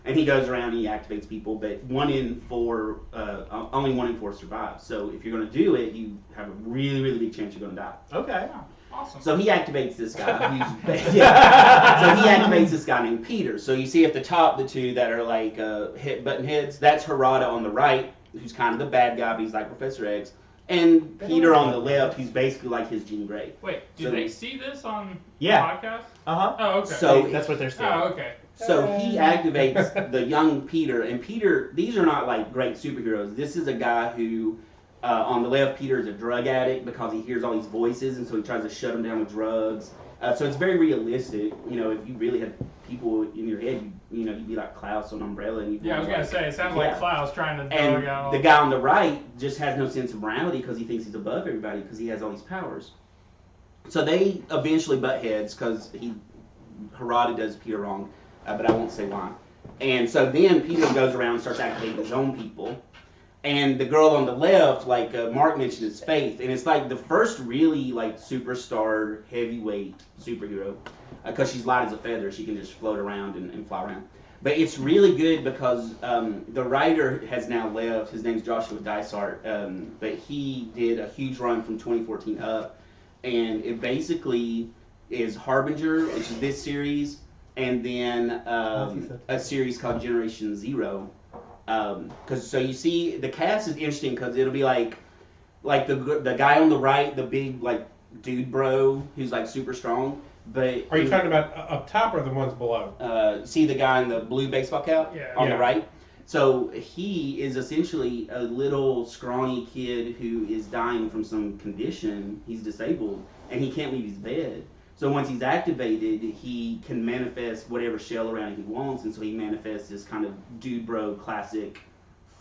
Speaker 7: And he goes around and he activates people, but only 1 in 4 survives. So if you're going to do it, you have a really, really big chance you're going to die.
Speaker 8: Okay.
Speaker 10: Awesome.
Speaker 7: So he activates this guy. So he activates this guy named Peter. So you see at the top the two that are like button heads. That's Harada on the right, who's kind of the bad guy, but he's like Professor X. And Peter on the left, who's basically like his Jean Grey.
Speaker 10: Wait, do they see this on the
Speaker 8: Yeah.
Speaker 10: podcast?
Speaker 8: Uh-huh.
Speaker 10: Oh, okay.
Speaker 7: So
Speaker 8: That's what they're saying.
Speaker 10: Oh, okay.
Speaker 7: So he activates the young Peter, and Peter, these are not like great superheroes. This is a guy who, on the left, Peter is a drug addict because he hears all these voices, and so he tries to shut them down with drugs. So it's very realistic. You know, if you really had people in your head, you'd be like Klaus on Umbrella. And
Speaker 10: Yeah, I was gonna say, it sounds like Klaus trying to
Speaker 7: and
Speaker 10: dog out all
Speaker 7: the guy on the right just has no sense of morality because he thinks he's above everybody because he has all these powers. So they eventually butt heads because Harada does Peter wrong. But I won't say why. And so then Peter goes around and starts activating his own people. And the girl on the left, like Mark mentioned, is Faith. And it's like the first really like superstar heavyweight superhero. Because she's light as a feather. She can just float around and fly around. But it's really good because the writer has now left. His name's Joshua Dysart. But he did a huge run from 2014 up. And it basically is Harbinger, which is this series. And then a series called Generation Zero. So you see, the cast is interesting because it'll be like the guy on the right, the big like dude bro who's like super strong. But
Speaker 9: are you talking about up top or the ones below?
Speaker 7: See the guy in the blue baseball cap on the right? So he is essentially a little scrawny kid who is dying from some condition. He's disabled and he can't leave his bed. So once he's activated, he can manifest whatever shell around him he wants, and so he manifests this kind of dude bro classic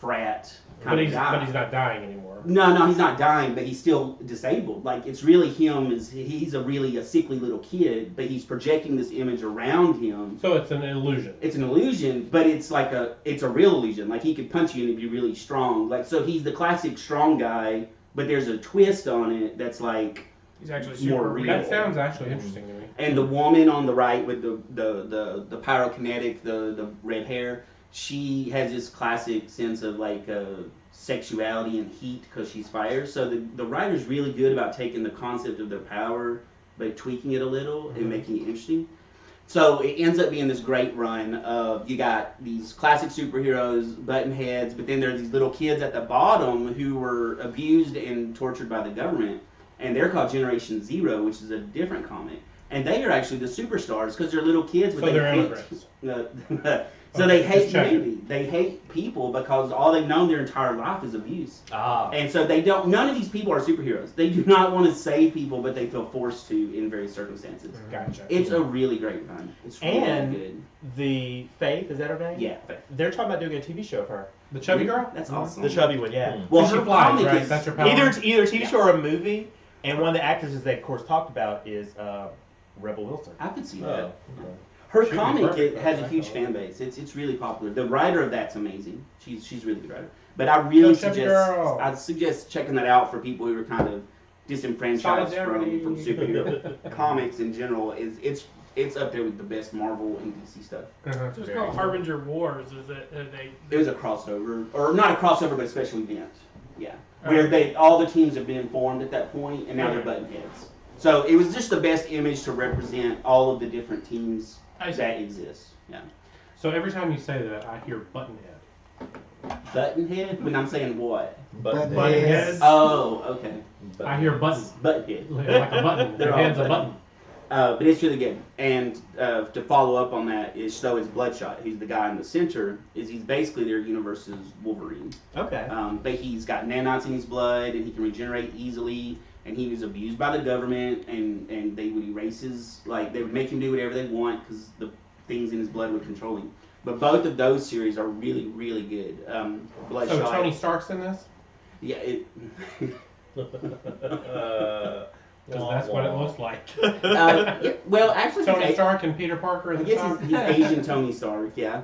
Speaker 7: frat
Speaker 9: But
Speaker 7: kind of
Speaker 9: he's
Speaker 7: guy.
Speaker 9: not dying anymore.
Speaker 7: No, he's not dying, but he's still disabled. Like, it's really him. He's a sickly little kid, but he's projecting this image around him.
Speaker 9: So it's an illusion.
Speaker 7: It's an illusion, but it's a real illusion. Like, he could punch you and he'd be really strong. Like, so he's the classic strong guy, but there's a twist on it that's like
Speaker 10: He's actually
Speaker 7: more
Speaker 10: super
Speaker 7: real.
Speaker 9: That sounds actually interesting to me.
Speaker 7: And the woman on the right with the pyrokinetic, the red hair, she has this classic sense of like sexuality and heat because she's fire. So the writer's really good about taking the concept of their power but tweaking it a little and making it interesting. So it ends up being this great run of, you got these classic superheroes, button heads, but then there's these little kids at the bottom who were abused and tortured by the government, and they're called Generation Zero, which is a different comic. And they are actually the superstars because they're little kids, but
Speaker 9: So
Speaker 7: they
Speaker 9: they're
Speaker 7: hate.
Speaker 9: immigrants.
Speaker 7: So they hate humanity. They hate people because all they've known their entire life is abuse. And so they don't. None of these people are superheroes. They do not want to save people, but they feel forced to in various circumstances.
Speaker 9: Gotcha.
Speaker 7: It's a really great run. It's really good.
Speaker 8: The Faith, is that her name?
Speaker 7: Yeah, Faith.
Speaker 8: They're talking about doing a TV show of her.
Speaker 9: The chubby girl?
Speaker 7: That's awesome.
Speaker 8: The chubby one, yeah.
Speaker 7: Well,
Speaker 9: She
Speaker 7: her
Speaker 9: flies,
Speaker 7: comic
Speaker 9: right?
Speaker 7: is
Speaker 9: That's her power.
Speaker 8: Either a TV show or a movie, and one of the actresses they of course talked about is Rebel Wilson.
Speaker 7: I could see
Speaker 11: Oh,
Speaker 7: that.
Speaker 11: okay.
Speaker 7: Her
Speaker 9: She'd be
Speaker 7: comic
Speaker 9: perfect,
Speaker 7: has a
Speaker 9: right?
Speaker 7: huge fan base. It's really popular. The writer of that's amazing. She's a really good writer. But I really
Speaker 9: Go Chubby Girl.
Speaker 7: suggest checking that out for people who are kind of disenfranchised
Speaker 9: Solidarity.
Speaker 7: from superhero comics in general. It's up there with the best Marvel and DC stuff.
Speaker 9: Uh-huh.
Speaker 10: So it's called Harbinger Wars. Is it?
Speaker 7: It was a crossover, or not a crossover, but a special event. Yeah, where all the teams have been formed at that point, and now they're button heads. So it was just the best image to represent all of the different teams that exist. Yeah.
Speaker 9: So every time you say that, I hear Buttonhead.
Speaker 7: Buttonhead? When I'm saying what?
Speaker 9: Buttonhead.
Speaker 7: Oh, okay.
Speaker 9: I hear button.
Speaker 7: Buttonhead.
Speaker 9: Like a button.
Speaker 7: They're
Speaker 9: Their
Speaker 7: all
Speaker 9: head's a button.
Speaker 7: But it's really good. And to follow up on that is Bloodshot, who's the guy in the center. He's basically their universe's Wolverine.
Speaker 8: Okay.
Speaker 7: But he's got nanites in his blood, and he can regenerate easily. And he was abused by the government, and they would erase they would make him do whatever they want because the things in his blood would control him. But both of those series are really, really good. Bloodshot.
Speaker 9: So Tony Stark's in this?
Speaker 7: Yeah,
Speaker 9: Because that's what it looks like.
Speaker 7: well, actually,
Speaker 9: Tony Stark and Peter Parker.
Speaker 7: I guess he's Asian Tony Stark. Yeah,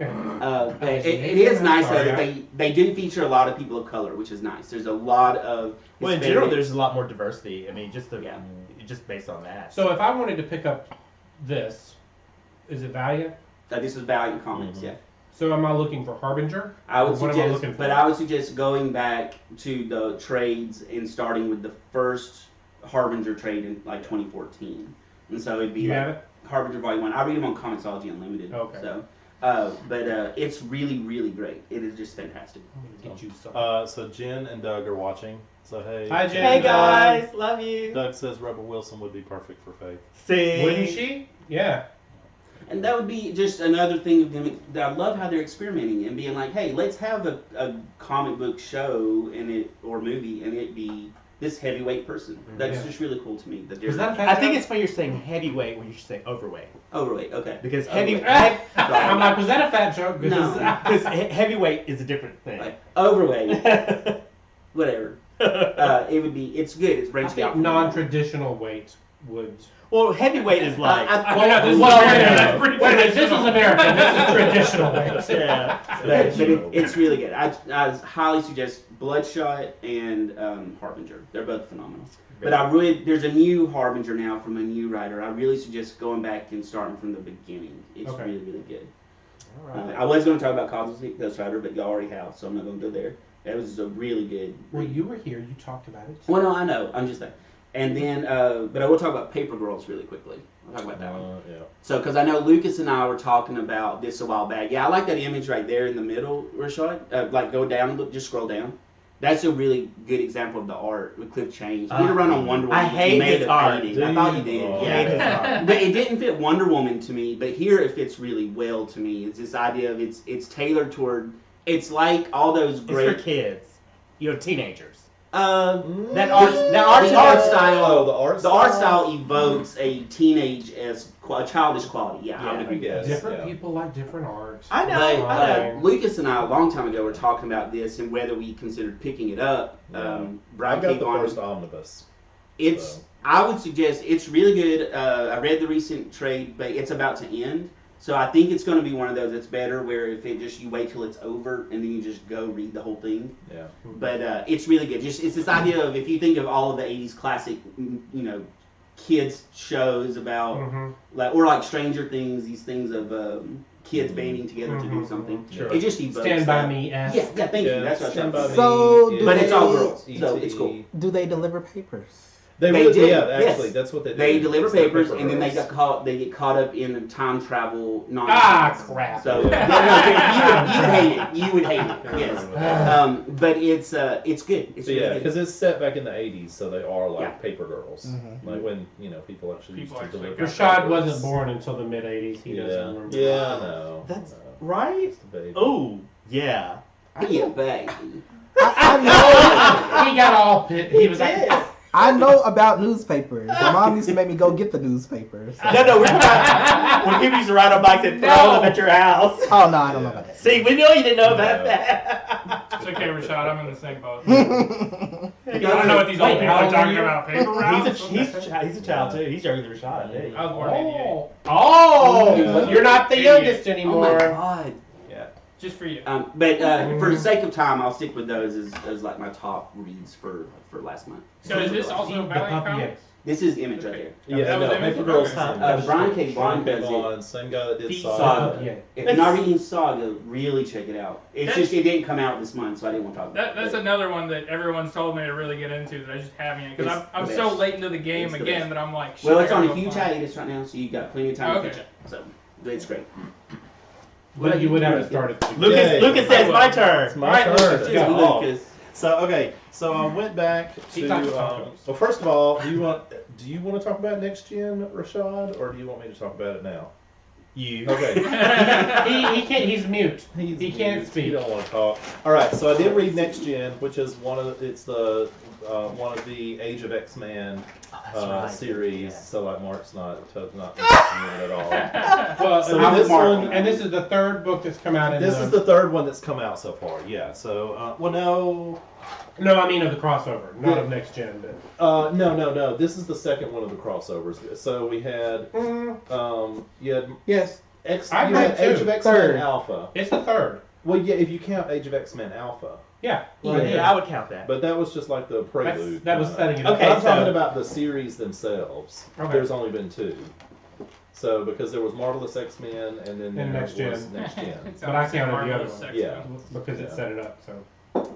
Speaker 7: but it is nice though that they do feature a lot of people of color, which is nice. There's a lot of
Speaker 8: Well, in general, there's a lot more diversity. I mean, just based on that.
Speaker 9: So if I wanted to pick up this, is it Valiant?
Speaker 7: This is Valiant Comics. Yeah.
Speaker 9: So am I looking for Harbinger?
Speaker 7: I would
Speaker 9: What am I looking for?
Speaker 7: I would suggest going back to the trades and starting with the first Harbinger trade in like 2014, and so it'd be
Speaker 9: You
Speaker 7: like
Speaker 9: have it?
Speaker 7: Harbinger Volume 1. I read them on Comixology Unlimited.
Speaker 9: Okay.
Speaker 7: So, but it's really, really great. It is just fantastic.
Speaker 9: Get you some.
Speaker 11: So Jen and Doug are watching. So hey.
Speaker 9: Hi, Jen.
Speaker 8: Hey guys, love you.
Speaker 11: Doug says Rebel Wilson would be perfect for Faith.
Speaker 8: See?
Speaker 9: Wouldn't she? Yeah.
Speaker 7: And that would be just another thing of them. I love how they're experimenting and being like, hey, let's have a comic book show or movie, and it be this heavyweight person. That's just really cool to me.
Speaker 8: I think it's funny you're saying heavyweight when you should say overweight.
Speaker 7: Overweight, okay.
Speaker 8: Because
Speaker 9: I'm like, was that a fat joke?
Speaker 7: No.
Speaker 8: Because heavyweight is a different thing.
Speaker 7: Like, overweight. Whatever. It's good. It's
Speaker 9: I
Speaker 7: branching
Speaker 9: think
Speaker 7: out.
Speaker 9: non-traditional weight would.
Speaker 8: Well, heavyweight is like.
Speaker 9: Wait a minute, this is American. This is traditional weight.
Speaker 8: Yeah.
Speaker 7: But it's really good. I highly suggest Bloodshot and Harbinger. They're both phenomenal. But there's a new Harbinger now from a new writer. I really suggest going back and starting from the beginning. It's really, really good.
Speaker 8: All right.
Speaker 7: I was going to talk about Cosmic Ghost Rider, but y'all already have, so I'm not going to go there. That was a really good.
Speaker 9: Well, you were here. You talked about it.
Speaker 7: Well, no, I know. I'm just saying. And then, but I will talk about Paper Girls really quickly. I'll talk about that one.
Speaker 11: Yeah.
Speaker 7: So, because I know Lucas and I were talking about this a while back. Yeah, I like that image right there in the middle, Rashad. Like, go down, just scroll down. That's a really good example of the art with Cliff Change. He did a run on Wonder Woman.
Speaker 8: I hate his art.
Speaker 7: I thought you did.
Speaker 8: I hate his art.
Speaker 7: But it didn't fit Wonder Woman to me. But here it fits really well to me. It's this idea of it's tailored toward. It's like all those great.
Speaker 8: It's for kids. Teenagers.
Speaker 7: That art style.
Speaker 11: The
Speaker 7: art style evokes a childish quality. Yeah, I would agree.
Speaker 9: Different people like different art.
Speaker 7: I know. But Lucas and I a long time ago were talking about this and whether we considered picking it up. Brian
Speaker 11: I got the first omnibus.
Speaker 7: I would suggest it's really good. I read the recent trade, but it's about to end. So I think it's going to be one of those that's better where if you wait till it's over and then you just go read the whole thing.
Speaker 11: Yeah.
Speaker 7: But it's really good. It's this idea of if you think of all of the 80s classic, kids shows about like Stranger Things, these things of kids banding together to do something.
Speaker 9: Sure.
Speaker 7: It just evokes
Speaker 9: Stand by
Speaker 7: that.
Speaker 9: Me.
Speaker 7: Yeah, thank you. That's what I'm trying to say.
Speaker 12: So,
Speaker 7: But it's all girls, so it's cool.
Speaker 12: Do they deliver papers?
Speaker 7: They
Speaker 11: do.
Speaker 7: do.
Speaker 11: Actually,
Speaker 7: Yes.
Speaker 11: that's what they do.
Speaker 7: They deliver
Speaker 11: It's like
Speaker 7: papers,
Speaker 11: paper
Speaker 7: and then they
Speaker 11: girls.
Speaker 7: get caught up in time travel nonsense.
Speaker 9: Ah, crap.
Speaker 7: So you would hate it. Yes. But it's good. It's really good.
Speaker 11: because it's set back in the 80s, so they are like paper girls, like when people actually used to deliver.
Speaker 9: Rashad wasn't born until the mid '80s. He doesn't remember.
Speaker 11: Yeah, I know.
Speaker 12: That's
Speaker 8: right. Oh, yeah.
Speaker 7: Yeah, baby.
Speaker 12: I know.
Speaker 9: He got all pit. He was like,
Speaker 12: I know about newspapers. My mom used to make me go get the newspapers.
Speaker 8: No, we're talking when people used to ride on bikes and throw them at your house.
Speaker 12: Oh no, I don't know about that.
Speaker 8: See, we know you didn't know about that.
Speaker 10: It's okay, Rashad. I'm in the same boat. I don't know what these old people are talking about. Paper routes?
Speaker 8: He's a child too. He's younger than Rashad. Yeah.
Speaker 10: I was born in '88.
Speaker 9: oh, you're not the youngest
Speaker 7: Oh
Speaker 9: anymore.
Speaker 7: my god.
Speaker 10: Just for you.
Speaker 7: But for the sake of time, I'll stick with those as like my top reads for last month.
Speaker 10: So is this also Valiant Comics?
Speaker 7: This is Image right there.
Speaker 11: Yeah,
Speaker 10: That was
Speaker 11: no,
Speaker 10: Image?
Speaker 11: Paper Girls.
Speaker 10: Okay.
Speaker 7: Brian K. Vaughan does it.
Speaker 11: Same guy that did
Speaker 7: Saga.
Speaker 9: Yeah.
Speaker 7: If you're not reading Saga, really check it out. It's just it didn't come out this month, so I didn't want to talk about it.
Speaker 10: That's another one that everyone's told me to really get into that I just haven't yet. Because
Speaker 7: It's
Speaker 10: I'm
Speaker 7: the
Speaker 10: so
Speaker 7: best.
Speaker 10: late into the game
Speaker 7: It's the
Speaker 10: again
Speaker 7: best.
Speaker 10: that I'm like, shit,
Speaker 7: Well, it's
Speaker 10: I
Speaker 7: on
Speaker 10: gotta
Speaker 7: a huge
Speaker 10: go find it.
Speaker 7: hiatus right now, so you've got plenty of time to
Speaker 10: Okay.
Speaker 7: catch up. So it's great.
Speaker 9: But you would have started.
Speaker 8: Lucas says my turn.
Speaker 11: It's my turn.
Speaker 7: Just
Speaker 11: Go.
Speaker 7: Lucas.
Speaker 11: So I went back to. Well, first of all, do you want to talk about next gen, Rashad, or do you want me to talk about it now?
Speaker 8: You.
Speaker 11: Okay.
Speaker 9: he can't. He's mute. He can't speak.
Speaker 11: You don't want to talk. All right. So I did read Next Gen, which is one of the Age of X-Men series. So like Mark's not interested in it at all.
Speaker 9: Well,
Speaker 11: So this one,
Speaker 9: and this is the third book that's come out.
Speaker 11: this is the third one that's come out so far. Yeah. So
Speaker 9: No, I mean of the crossover, not of Next Gen. But.
Speaker 11: No. This is the second one of the crossovers. So we had you had
Speaker 12: Yes.
Speaker 9: I've read two.
Speaker 11: Age of X-Men
Speaker 12: Third.
Speaker 11: Alpha.
Speaker 9: It's the third.
Speaker 11: Well, yeah, if you count Age of X-Men Alpha.
Speaker 9: Yeah.
Speaker 8: Yeah, I would count that.
Speaker 11: But that was just like the prelude.
Speaker 9: That was setting it up.
Speaker 8: Okay,
Speaker 11: I'm talking
Speaker 8: so-
Speaker 11: about the series themselves.
Speaker 9: Okay.
Speaker 11: There's only been two. So because there was Marvelous X-Men and then there
Speaker 9: Next
Speaker 11: was
Speaker 9: Gen.
Speaker 11: Next Gen.
Speaker 10: It's
Speaker 9: But I
Speaker 10: obviously
Speaker 9: counted the other
Speaker 10: Marvelous
Speaker 9: one.
Speaker 10: Sex
Speaker 11: Yeah.
Speaker 10: Men.
Speaker 9: Because it set it up. So.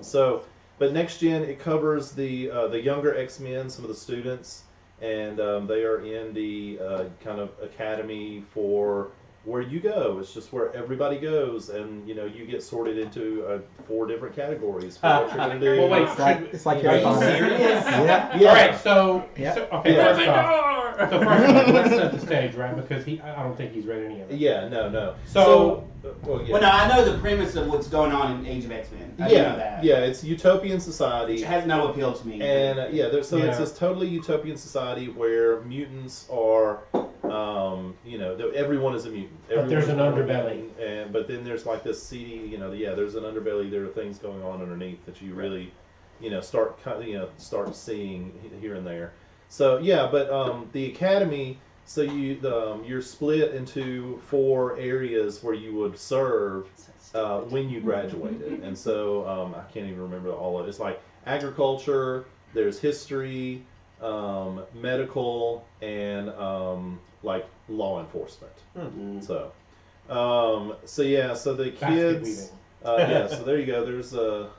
Speaker 11: So, but Next Gen, it covers the younger X-Men, some of the students, and they are in the kind of academy for where you go. It's just where everybody goes, and you get sorted into 4 different categories for what you're going to do.
Speaker 9: Well, wait.
Speaker 12: It's like
Speaker 8: Are
Speaker 12: Harry
Speaker 8: you
Speaker 12: Potter.
Speaker 8: serious?
Speaker 12: Yeah.
Speaker 11: Yeah.
Speaker 9: All right. So.
Speaker 12: Yeah.
Speaker 9: Okay.
Speaker 11: Yeah.
Speaker 9: First off. So first off, let's set the stage, right? Because I don't think he's read any of it.
Speaker 11: Yeah, no.
Speaker 9: So-
Speaker 11: well, yeah.
Speaker 7: Well, no, I know the premise of what's going on in Age of X-Men. I do know that.
Speaker 11: Yeah, it's utopian society.
Speaker 7: Which has no appeal to me.
Speaker 11: And it's
Speaker 9: Yeah.
Speaker 11: this totally utopian society where mutants are, everyone is a mutant.
Speaker 9: But there's an
Speaker 11: Everyone's a
Speaker 9: underbelly.
Speaker 11: mutant, but then there's like this seedy, there's an underbelly. There are things going on underneath that you really, start seeing here and there. So yeah, but the academy. So you're split into 4 areas where you would serve when you graduated, and so I can't even remember all of it. It's like agriculture, there's history, medical, and like law enforcement.
Speaker 7: Mm-hmm.
Speaker 11: So the kids, so there you go. There's So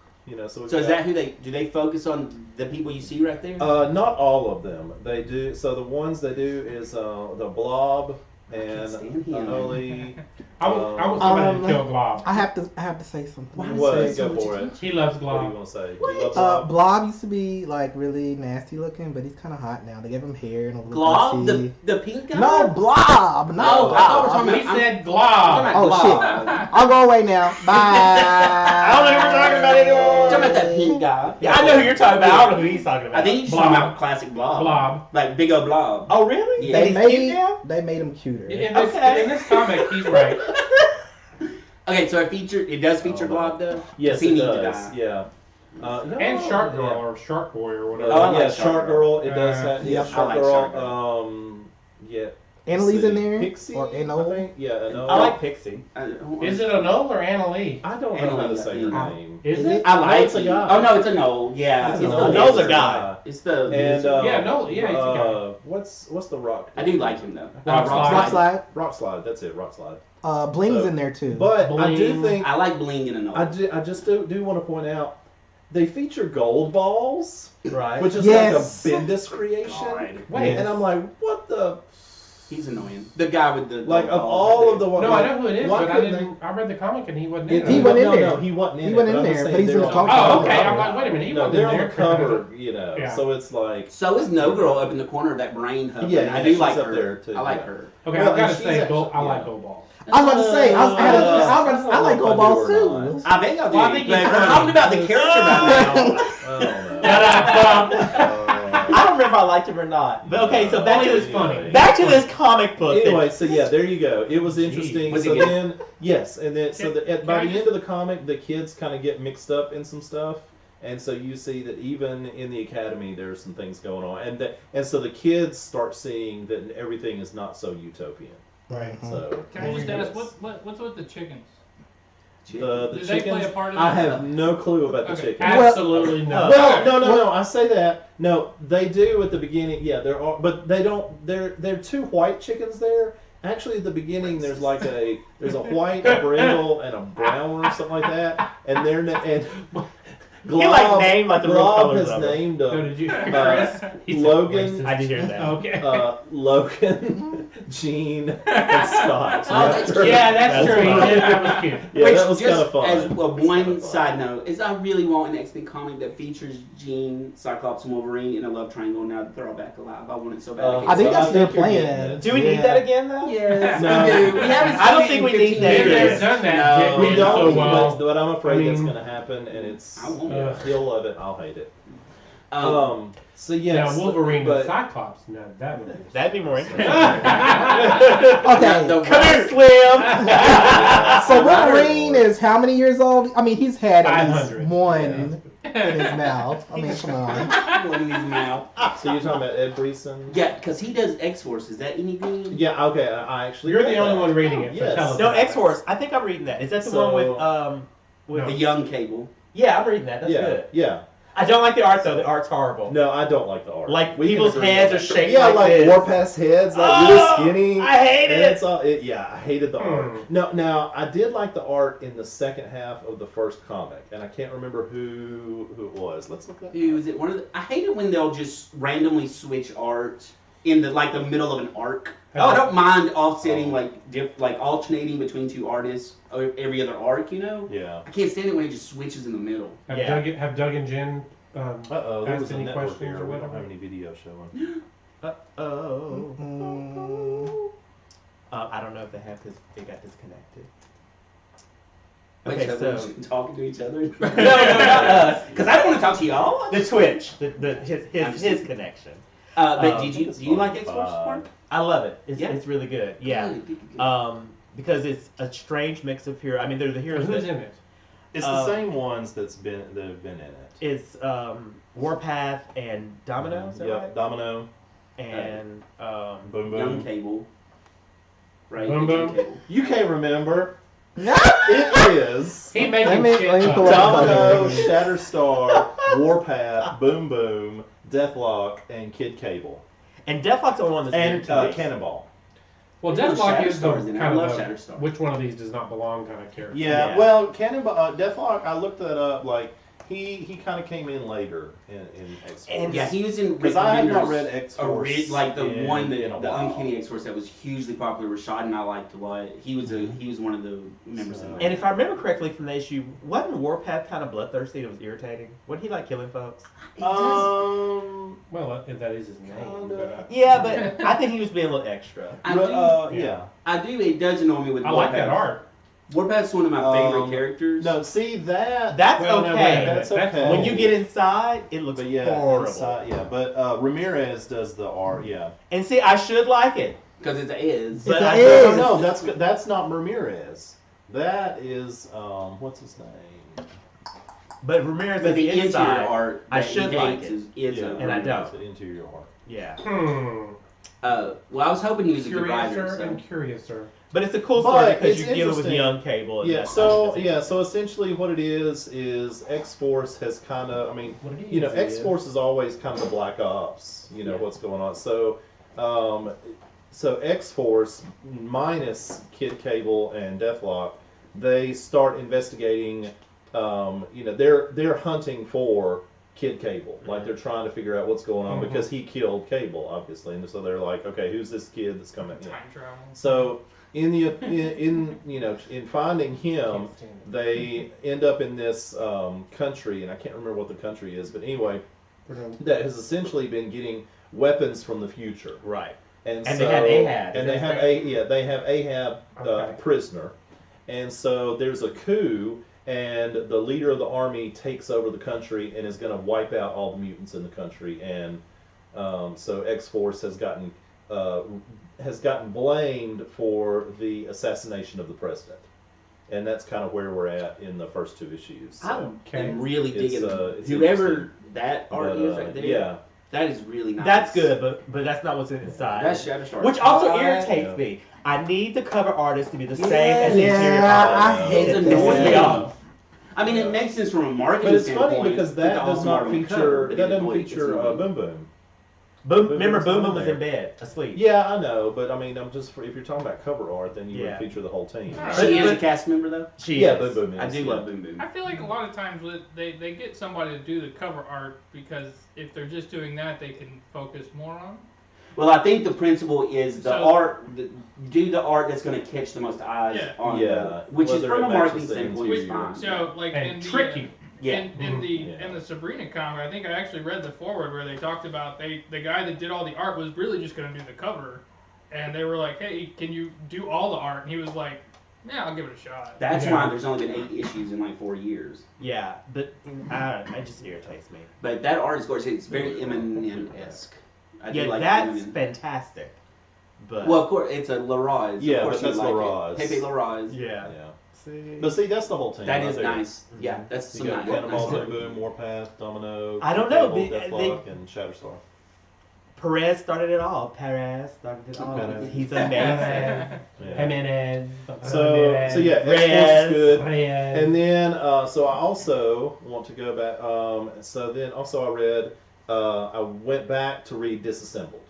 Speaker 7: is that who do they focus on the people you see right there?
Speaker 11: Not all of them. They do. So the ones they do is the Blob and Oli.
Speaker 9: I was somebody to kill Glob.
Speaker 12: I have to say something.
Speaker 11: Go for it.
Speaker 9: He loves Glob.
Speaker 11: What do you want to say? You love Blob?
Speaker 12: Blob used to be like really nasty looking, but he's kind of hot now. They gave him hair and a little
Speaker 7: Glob,
Speaker 12: pussy.
Speaker 7: the pink guy.
Speaker 12: No, Blob. No,
Speaker 7: Oh, I thought we were talking
Speaker 9: He
Speaker 7: about.
Speaker 9: said Glob.
Speaker 12: Oh shit! I'll go away now. Bye.
Speaker 8: I don't know who we're talking about anymore.
Speaker 7: talking about that pink guy.
Speaker 8: Yeah, I know who you're talking about. I don't know who he's talking about.
Speaker 7: I think he's talking about classic Blob.
Speaker 9: Blob.
Speaker 7: Like big old Blob.
Speaker 8: Oh, really?
Speaker 7: Yeah.
Speaker 12: They made him cuter.
Speaker 9: In this comic, he's right.
Speaker 7: Okay, so it does feature Blob though?
Speaker 11: Yes,
Speaker 7: he
Speaker 11: it
Speaker 7: needs to
Speaker 11: does.
Speaker 7: die.
Speaker 11: Yeah.
Speaker 9: And Shark Girl or Shark Boy or whatever.
Speaker 7: Oh, I like
Speaker 11: yeah,
Speaker 7: Shark
Speaker 11: Shark Girl. It does have. Yeah,
Speaker 7: I
Speaker 11: Shark
Speaker 7: like
Speaker 11: Girl.
Speaker 7: Shark Girl.
Speaker 11: Yeah.
Speaker 12: Annalise in there?
Speaker 11: Pixie,
Speaker 12: Or
Speaker 11: I
Speaker 12: Anole?
Speaker 11: think. Yeah, Anole.
Speaker 8: I like Pixie.
Speaker 9: Is it Anole or Annalie?
Speaker 11: I don't know how to say her name.
Speaker 9: Is it?
Speaker 7: I like
Speaker 11: it's a guy.
Speaker 7: Oh no, it's a Knoll. Yeah,
Speaker 11: It's
Speaker 7: it's
Speaker 11: a
Speaker 7: the
Speaker 11: Knoll.
Speaker 8: Knoll's a guy.
Speaker 7: It's the
Speaker 11: And
Speaker 9: yeah, no, yeah, he's a guy.
Speaker 11: What's the rock?
Speaker 7: I do like him though.
Speaker 9: Rock
Speaker 12: Slide.
Speaker 11: Rock slide. That's it. Rock slide.
Speaker 12: Bling's
Speaker 11: So-
Speaker 12: in there too.
Speaker 11: But I do
Speaker 9: Bling.
Speaker 11: think
Speaker 7: I like Bling and a Knoll.
Speaker 11: I just do want to point out they feature gold balls,
Speaker 8: Right.
Speaker 11: which is
Speaker 12: Yes.
Speaker 11: like a Bendis creation.
Speaker 7: God.
Speaker 9: Wait,
Speaker 11: And I'm like, what the?
Speaker 7: He's annoying. The guy with the
Speaker 11: Like of
Speaker 7: ball,
Speaker 11: all of the
Speaker 9: no, I know who it is,
Speaker 11: why
Speaker 9: but I
Speaker 11: couldn't
Speaker 9: didn't. I read the comic and he wasn't
Speaker 11: they-
Speaker 9: in
Speaker 12: He
Speaker 9: it.
Speaker 12: wasn't in
Speaker 11: no,
Speaker 12: there.
Speaker 11: No, he wasn't in
Speaker 12: He
Speaker 11: it.
Speaker 12: wasn't
Speaker 11: but
Speaker 12: in
Speaker 11: I'm
Speaker 12: there,
Speaker 11: just
Speaker 12: but he's
Speaker 11: saying
Speaker 12: in the
Speaker 11: they're
Speaker 12: comic.
Speaker 11: on
Speaker 9: Oh,
Speaker 11: the
Speaker 9: okay.
Speaker 11: cover.
Speaker 9: I'm like, wait a minute, he
Speaker 11: No,
Speaker 9: wasn't
Speaker 11: they're
Speaker 9: in
Speaker 11: on
Speaker 9: there.
Speaker 11: the cover, you know.
Speaker 9: Yeah.
Speaker 11: So it's like,
Speaker 7: So is No Girl up in the corner of that brain hub.
Speaker 11: Yeah,
Speaker 7: I
Speaker 11: yeah,
Speaker 7: do
Speaker 11: she's
Speaker 7: like
Speaker 11: up
Speaker 7: her.
Speaker 11: there, too,
Speaker 7: I like
Speaker 11: yeah.
Speaker 7: her.
Speaker 9: Okay,
Speaker 11: Well,
Speaker 9: I've got to
Speaker 11: and
Speaker 9: say,
Speaker 11: she's
Speaker 9: I like
Speaker 11: actually-
Speaker 9: Gold Ball.
Speaker 12: I was about to say, I like Gold Balls too.
Speaker 7: I bet y'all do.
Speaker 8: Well, I think
Speaker 7: but
Speaker 8: he's
Speaker 7: we're
Speaker 8: funny.
Speaker 7: talking about the character right now.
Speaker 11: I don't know.
Speaker 8: I don't remember if I liked him or not. But okay, so back to
Speaker 9: Only
Speaker 8: this
Speaker 9: it's funny.
Speaker 8: Back to this comic book.
Speaker 11: Anyway, so yeah, there you go. It was interesting.
Speaker 7: Was
Speaker 11: So
Speaker 7: it good?
Speaker 11: then, yes, and then so by
Speaker 9: Can I
Speaker 11: the end of the comic, the kids kind of get mixed up in some stuff, and so you see that even in the academy, there's some things going on, and so the kids start seeing that everything is not so utopian.
Speaker 9: Right.
Speaker 11: So
Speaker 10: Can I just ask, what's with the chickens?
Speaker 11: the
Speaker 10: Do they
Speaker 11: chickens,
Speaker 10: play a part in
Speaker 11: I
Speaker 10: this?
Speaker 11: have no clue about the
Speaker 10: Okay.
Speaker 11: chickens.
Speaker 9: Absolutely no.
Speaker 11: Well, no. I say that. No, they do at the beginning. Yeah, there are, but they don't. There are two white chickens there. Actually, at the beginning, there's a white, a brindle, and a brown or something like that. And they're and
Speaker 8: He like named like the real
Speaker 11: Glob
Speaker 8: colors
Speaker 11: has
Speaker 8: of them.
Speaker 11: named
Speaker 9: So
Speaker 11: them.
Speaker 9: did you, Chris? He's a
Speaker 11: Logan.
Speaker 9: racist.
Speaker 8: I did hear that.
Speaker 9: Okay.
Speaker 11: Logan, Gene, and Scott.
Speaker 7: Oh, that's cute.
Speaker 9: Yeah, that's true. He
Speaker 8: funny.
Speaker 9: did. That was cute.
Speaker 11: Yeah,
Speaker 7: Which,
Speaker 11: that was kind
Speaker 7: just
Speaker 11: of fun.
Speaker 7: as a
Speaker 11: That was
Speaker 7: one
Speaker 11: kinda fun.
Speaker 7: side note, is I really want an X-Men comic that features Jean, Cyclops, and Wolverine in a love triangle. Now that they're all back alive, I want it so bad.
Speaker 12: I think that's their
Speaker 11: you're getting
Speaker 12: plan.
Speaker 11: it.
Speaker 8: Do we need that again though?
Speaker 7: Yes,
Speaker 11: No.
Speaker 7: we do. We haven't
Speaker 8: I don't
Speaker 7: seen
Speaker 8: think
Speaker 7: it in
Speaker 8: we need
Speaker 7: 15
Speaker 8: that
Speaker 9: They've
Speaker 7: years.
Speaker 9: never done that.
Speaker 7: No.
Speaker 11: We
Speaker 9: Did
Speaker 11: don't,
Speaker 9: so well.
Speaker 11: but I'm afraid
Speaker 9: I mean-
Speaker 11: that's going to happen, and it's
Speaker 7: I won't.
Speaker 11: he'll love it. I'll hate it. So
Speaker 9: Yeah,
Speaker 11: yes,
Speaker 9: Wolverine
Speaker 11: but
Speaker 9: and Cyclops. No, that would be.
Speaker 8: That'd be more interesting.
Speaker 12: Okay.
Speaker 7: The
Speaker 8: Come here, Slim.
Speaker 12: So Wolverine is how many years old? I mean, he's had at least
Speaker 9: 500.
Speaker 12: one in his mouth. I mean, come on.
Speaker 7: one in his mouth.
Speaker 11: So you're talking about Ed Brisson?
Speaker 7: Yeah, because he does X-Force. Is that any good?
Speaker 11: Yeah. Okay. I actually.
Speaker 9: You're
Speaker 11: read
Speaker 9: the only
Speaker 11: that.
Speaker 9: one reading it. So
Speaker 11: Yes.
Speaker 9: tell us.
Speaker 8: No,
Speaker 9: about it.
Speaker 8: X-Force. I think I'm reading that. Is that the
Speaker 11: So-
Speaker 8: one with
Speaker 7: The young Cable.
Speaker 8: Yeah, I'm reading that. That's
Speaker 11: Yeah.
Speaker 8: good.
Speaker 11: Yeah.
Speaker 8: I don't like the art though. The art's horrible.
Speaker 11: No, I don't like the art.
Speaker 8: Like
Speaker 11: We can
Speaker 8: people's
Speaker 11: agree
Speaker 8: heads
Speaker 11: on
Speaker 8: are
Speaker 11: that.
Speaker 8: shaped
Speaker 11: Yeah,
Speaker 8: like
Speaker 11: like
Speaker 8: this.
Speaker 11: Warpath's heads, like
Speaker 8: Oh,
Speaker 11: really skinny.
Speaker 8: I hate
Speaker 11: and
Speaker 8: it.
Speaker 11: It's all, yeah, I hated the art. No, now I did like the art in the second half of the first comic, and I can't remember who it was. Let's look that.
Speaker 7: Who is it? One of the, I hate it when they'll just randomly switch art in the middle of an arc.
Speaker 9: Oh.
Speaker 7: I don't mind offsetting like alternating between two artists or every other arc. You know.
Speaker 11: Yeah.
Speaker 7: I can't stand it when it just switches in the middle.
Speaker 9: Have Doug and Jen
Speaker 11: There
Speaker 9: asked
Speaker 11: was a
Speaker 9: any
Speaker 11: network
Speaker 9: questions
Speaker 11: here.
Speaker 9: or
Speaker 11: We don't
Speaker 9: whatever?
Speaker 11: have any video showing.
Speaker 8: I don't know if they have because they got disconnected.
Speaker 7: Wait,
Speaker 8: Okay,
Speaker 7: so
Speaker 8: so
Speaker 7: we're talking to each other?
Speaker 8: no, not us.
Speaker 7: Because I don't want to talk to y'all.
Speaker 8: The Twitch, his connection.
Speaker 7: But do you like X-Force, Mark?
Speaker 8: I love it.
Speaker 7: Yeah?
Speaker 8: It's really good. Yeah.
Speaker 7: Good.
Speaker 8: Because it's a strange mix of heroes. I mean, they're the heroes.
Speaker 9: Who's
Speaker 8: that,
Speaker 9: in it?
Speaker 11: It's the same ones that have been in it.
Speaker 8: It's Warpath and Domino. Is that
Speaker 11: Yep,
Speaker 8: right?
Speaker 11: Domino.
Speaker 8: And
Speaker 11: Boom
Speaker 7: Young
Speaker 11: Boom.
Speaker 7: Cable. Right.
Speaker 9: Boom
Speaker 7: Young
Speaker 9: Boom.
Speaker 7: Cable.
Speaker 11: You can't remember. It is
Speaker 9: He making
Speaker 12: Let
Speaker 9: shit
Speaker 12: me
Speaker 9: up.
Speaker 12: pull up
Speaker 11: Domino, Shatterstar, Warpath, Boom Boom, Deathlock, and Kid Cable.
Speaker 8: And Deathlock's the only one that's
Speaker 11: And
Speaker 8: new to me.
Speaker 11: Cannonball.
Speaker 9: Well,
Speaker 7: There's
Speaker 9: Deathlock is the
Speaker 7: Shatterstar's in it. I
Speaker 9: kind
Speaker 7: love
Speaker 9: of
Speaker 7: Shatterstar.
Speaker 9: which one of these does not belong kind of character.
Speaker 11: Yeah, well, Cannonball, Deathlock, I looked that up, like, he kind of came in later in X-Force.
Speaker 8: And
Speaker 7: Yeah, he was in
Speaker 11: Because I had not
Speaker 7: Remender's
Speaker 11: read X-Force
Speaker 7: like the
Speaker 11: in-
Speaker 7: one that
Speaker 11: in a
Speaker 7: the
Speaker 11: while.
Speaker 7: Uncanny X-Force that was hugely popular. Rashad and I liked a lot. He was one of the members of
Speaker 8: And if I remember correctly from the issue, wasn't Warpath kind of bloodthirsty? It was irritating. Wasn't he like killing folks?
Speaker 9: Well, that is his name. But,
Speaker 8: Yeah, but I think he was being a little extra.
Speaker 7: I do.
Speaker 11: Yeah.
Speaker 7: I do. It does annoy me with
Speaker 9: I like
Speaker 7: Warpath.
Speaker 9: that art.
Speaker 7: Warpath's one of my favorite characters.
Speaker 11: No, see that.
Speaker 8: That's
Speaker 9: Well, no,
Speaker 8: okay.
Speaker 9: wait a minute.
Speaker 11: That's okay.
Speaker 8: When you get inside, it looks
Speaker 11: But yeah,
Speaker 8: horrible.
Speaker 11: inside, yeah. But Ramirez does the art. Yeah.
Speaker 8: And see, I should like it.
Speaker 7: Because it is.
Speaker 8: But
Speaker 12: It's
Speaker 8: I
Speaker 12: a
Speaker 11: No, that's not Ramirez. That is what's his name?
Speaker 8: But Ramirez
Speaker 7: But
Speaker 8: is
Speaker 7: the
Speaker 8: inside.
Speaker 7: interior art
Speaker 8: I
Speaker 7: that
Speaker 8: should
Speaker 7: he
Speaker 8: like
Speaker 7: hates
Speaker 8: it.
Speaker 7: is
Speaker 11: Yeah,
Speaker 8: And I
Speaker 11: Ramirez,
Speaker 8: don't.
Speaker 11: the interior art.
Speaker 8: Yeah.
Speaker 7: Well, I was hoping he was a good writer.
Speaker 9: Curiouser
Speaker 7: So.
Speaker 9: and curiouser.
Speaker 8: But it's a cool story
Speaker 11: But
Speaker 8: because
Speaker 11: it's
Speaker 8: you're dealing with
Speaker 11: interesting.
Speaker 8: young Cable. And
Speaker 11: Yeah.
Speaker 8: that's
Speaker 11: So
Speaker 8: interesting.
Speaker 11: so essentially, what it is X-Force has kind of. I mean,
Speaker 9: What it
Speaker 11: you know,
Speaker 9: is,
Speaker 11: X-Force is always kind of the Black Ops. You know
Speaker 8: Yeah.
Speaker 11: what's going on. So, so X-Force minus Kid Cable and Deathlock, they start investigating. You know, they're hunting for Kid Cable. Like they're trying to figure out what's going on because he killed Cable, obviously, and so they're like, okay, who's this kid that's coming? You know.
Speaker 10: Time travel.
Speaker 11: So in finding him, they end up in this country, and I can't remember what the country is, but anyway, that has essentially been getting weapons from the future.
Speaker 8: Right.
Speaker 11: And
Speaker 8: And
Speaker 11: so,
Speaker 8: they have Ahab.
Speaker 11: And they have Ahab prisoner, and so there's a coup. And the leader of the army takes over the country and is going to wipe out all the mutants in the country. And so X-Force has gotten blamed for the assassination of the president. And that's kind of where we're at in the first two issues. So
Speaker 7: I'm really digging
Speaker 11: it's
Speaker 7: whoever
Speaker 11: interesting.
Speaker 7: that art
Speaker 11: But,
Speaker 7: is right there.
Speaker 11: yeah.
Speaker 7: That is really nice.
Speaker 8: That's good, but that's not what's inside.
Speaker 7: That's Shatterstar.
Speaker 8: Which also
Speaker 7: Alright.
Speaker 8: irritates me. I need the cover artist to be the same as the
Speaker 12: Yeah,
Speaker 8: interior
Speaker 12: I
Speaker 8: artist.
Speaker 12: hate
Speaker 7: It's
Speaker 12: that.
Speaker 7: annoying.
Speaker 8: Yeah.
Speaker 7: I mean, it makes sense from a marketing
Speaker 11: But it's
Speaker 7: standpoint.
Speaker 11: funny because that
Speaker 7: but
Speaker 11: does
Speaker 7: also
Speaker 11: not
Speaker 7: on the
Speaker 11: feature
Speaker 7: cover, but
Speaker 11: that
Speaker 7: it
Speaker 11: doesn't
Speaker 7: annoys-
Speaker 11: feature
Speaker 7: it's annoying.
Speaker 11: Boom Boom.
Speaker 8: Remember,
Speaker 11: Boom's
Speaker 8: Boom
Speaker 11: on
Speaker 8: Boom was
Speaker 11: there.
Speaker 8: in bed, asleep.
Speaker 11: Yeah, I know, but I mean, I'm just if you're talking about cover art, then you
Speaker 8: Yeah.
Speaker 11: would feature the whole team.
Speaker 7: She is a cast member though.
Speaker 8: She
Speaker 11: Yeah,
Speaker 8: is.
Speaker 11: Boom Boom is.
Speaker 7: I do
Speaker 11: yeah.
Speaker 7: love Boom Boom.
Speaker 10: I feel like a lot of times they get somebody to do the cover art because if they're just doing that, they can focus more on.
Speaker 7: Well, I think the principle is the
Speaker 10: So-
Speaker 7: art. Do the art that's going to catch the most eyes
Speaker 10: Yeah.
Speaker 7: on
Speaker 11: Yeah.
Speaker 7: which is
Speaker 11: Whether
Speaker 7: from
Speaker 11: it
Speaker 7: a
Speaker 11: matches
Speaker 7: marketing
Speaker 11: the
Speaker 7: standpoint is
Speaker 11: interior.
Speaker 7: fine.
Speaker 10: So like
Speaker 9: And
Speaker 10: in the,
Speaker 9: trick you.
Speaker 7: Yeah.
Speaker 10: In the
Speaker 11: Yeah.
Speaker 10: in the Sabrina comic, I think I actually read the foreword where they talked about the guy that did all the art was really just going to do the cover, and they were like, "Hey, can you do all the art?" And he was like, "Yeah, I'll give it a shot."
Speaker 7: That's
Speaker 9: Yeah.
Speaker 7: why there's only been 8 issues in like 4 years.
Speaker 8: Yeah, but it just irritates me.
Speaker 7: But that art is gorgeous. It's very Eminem-esque. I do
Speaker 8: Yeah,
Speaker 7: like
Speaker 8: that's
Speaker 7: Eminem.
Speaker 8: fantastic. But
Speaker 7: Well, of course, it's a Laraz.
Speaker 11: Yeah,
Speaker 7: of course
Speaker 11: but that's
Speaker 7: you like
Speaker 11: Laraz.
Speaker 7: it. Pepe Laraz.
Speaker 8: yeah.
Speaker 11: Yeah.
Speaker 8: See?
Speaker 11: But see, that's the whole team.
Speaker 7: That
Speaker 11: right
Speaker 7: is
Speaker 11: there.
Speaker 7: nice. Yeah, that's
Speaker 11: You
Speaker 7: some
Speaker 11: got
Speaker 7: nice.
Speaker 11: Cannonball,
Speaker 7: nice
Speaker 11: Boom Boom, Warpath, Domino,
Speaker 8: I don't know,
Speaker 11: Cable,
Speaker 8: they-
Speaker 11: Deathlock, and Shatterstar.
Speaker 8: Perez started it all. Perez started it all.
Speaker 11: Perez.
Speaker 8: He's amazing.
Speaker 11: Yeah.
Speaker 9: Jimenez.
Speaker 11: So yeah, X-Force
Speaker 8: Reyes.
Speaker 11: is good.
Speaker 9: Reyes.
Speaker 11: And then, so I also want to go back. So then also I read, I went back to read Disassembled.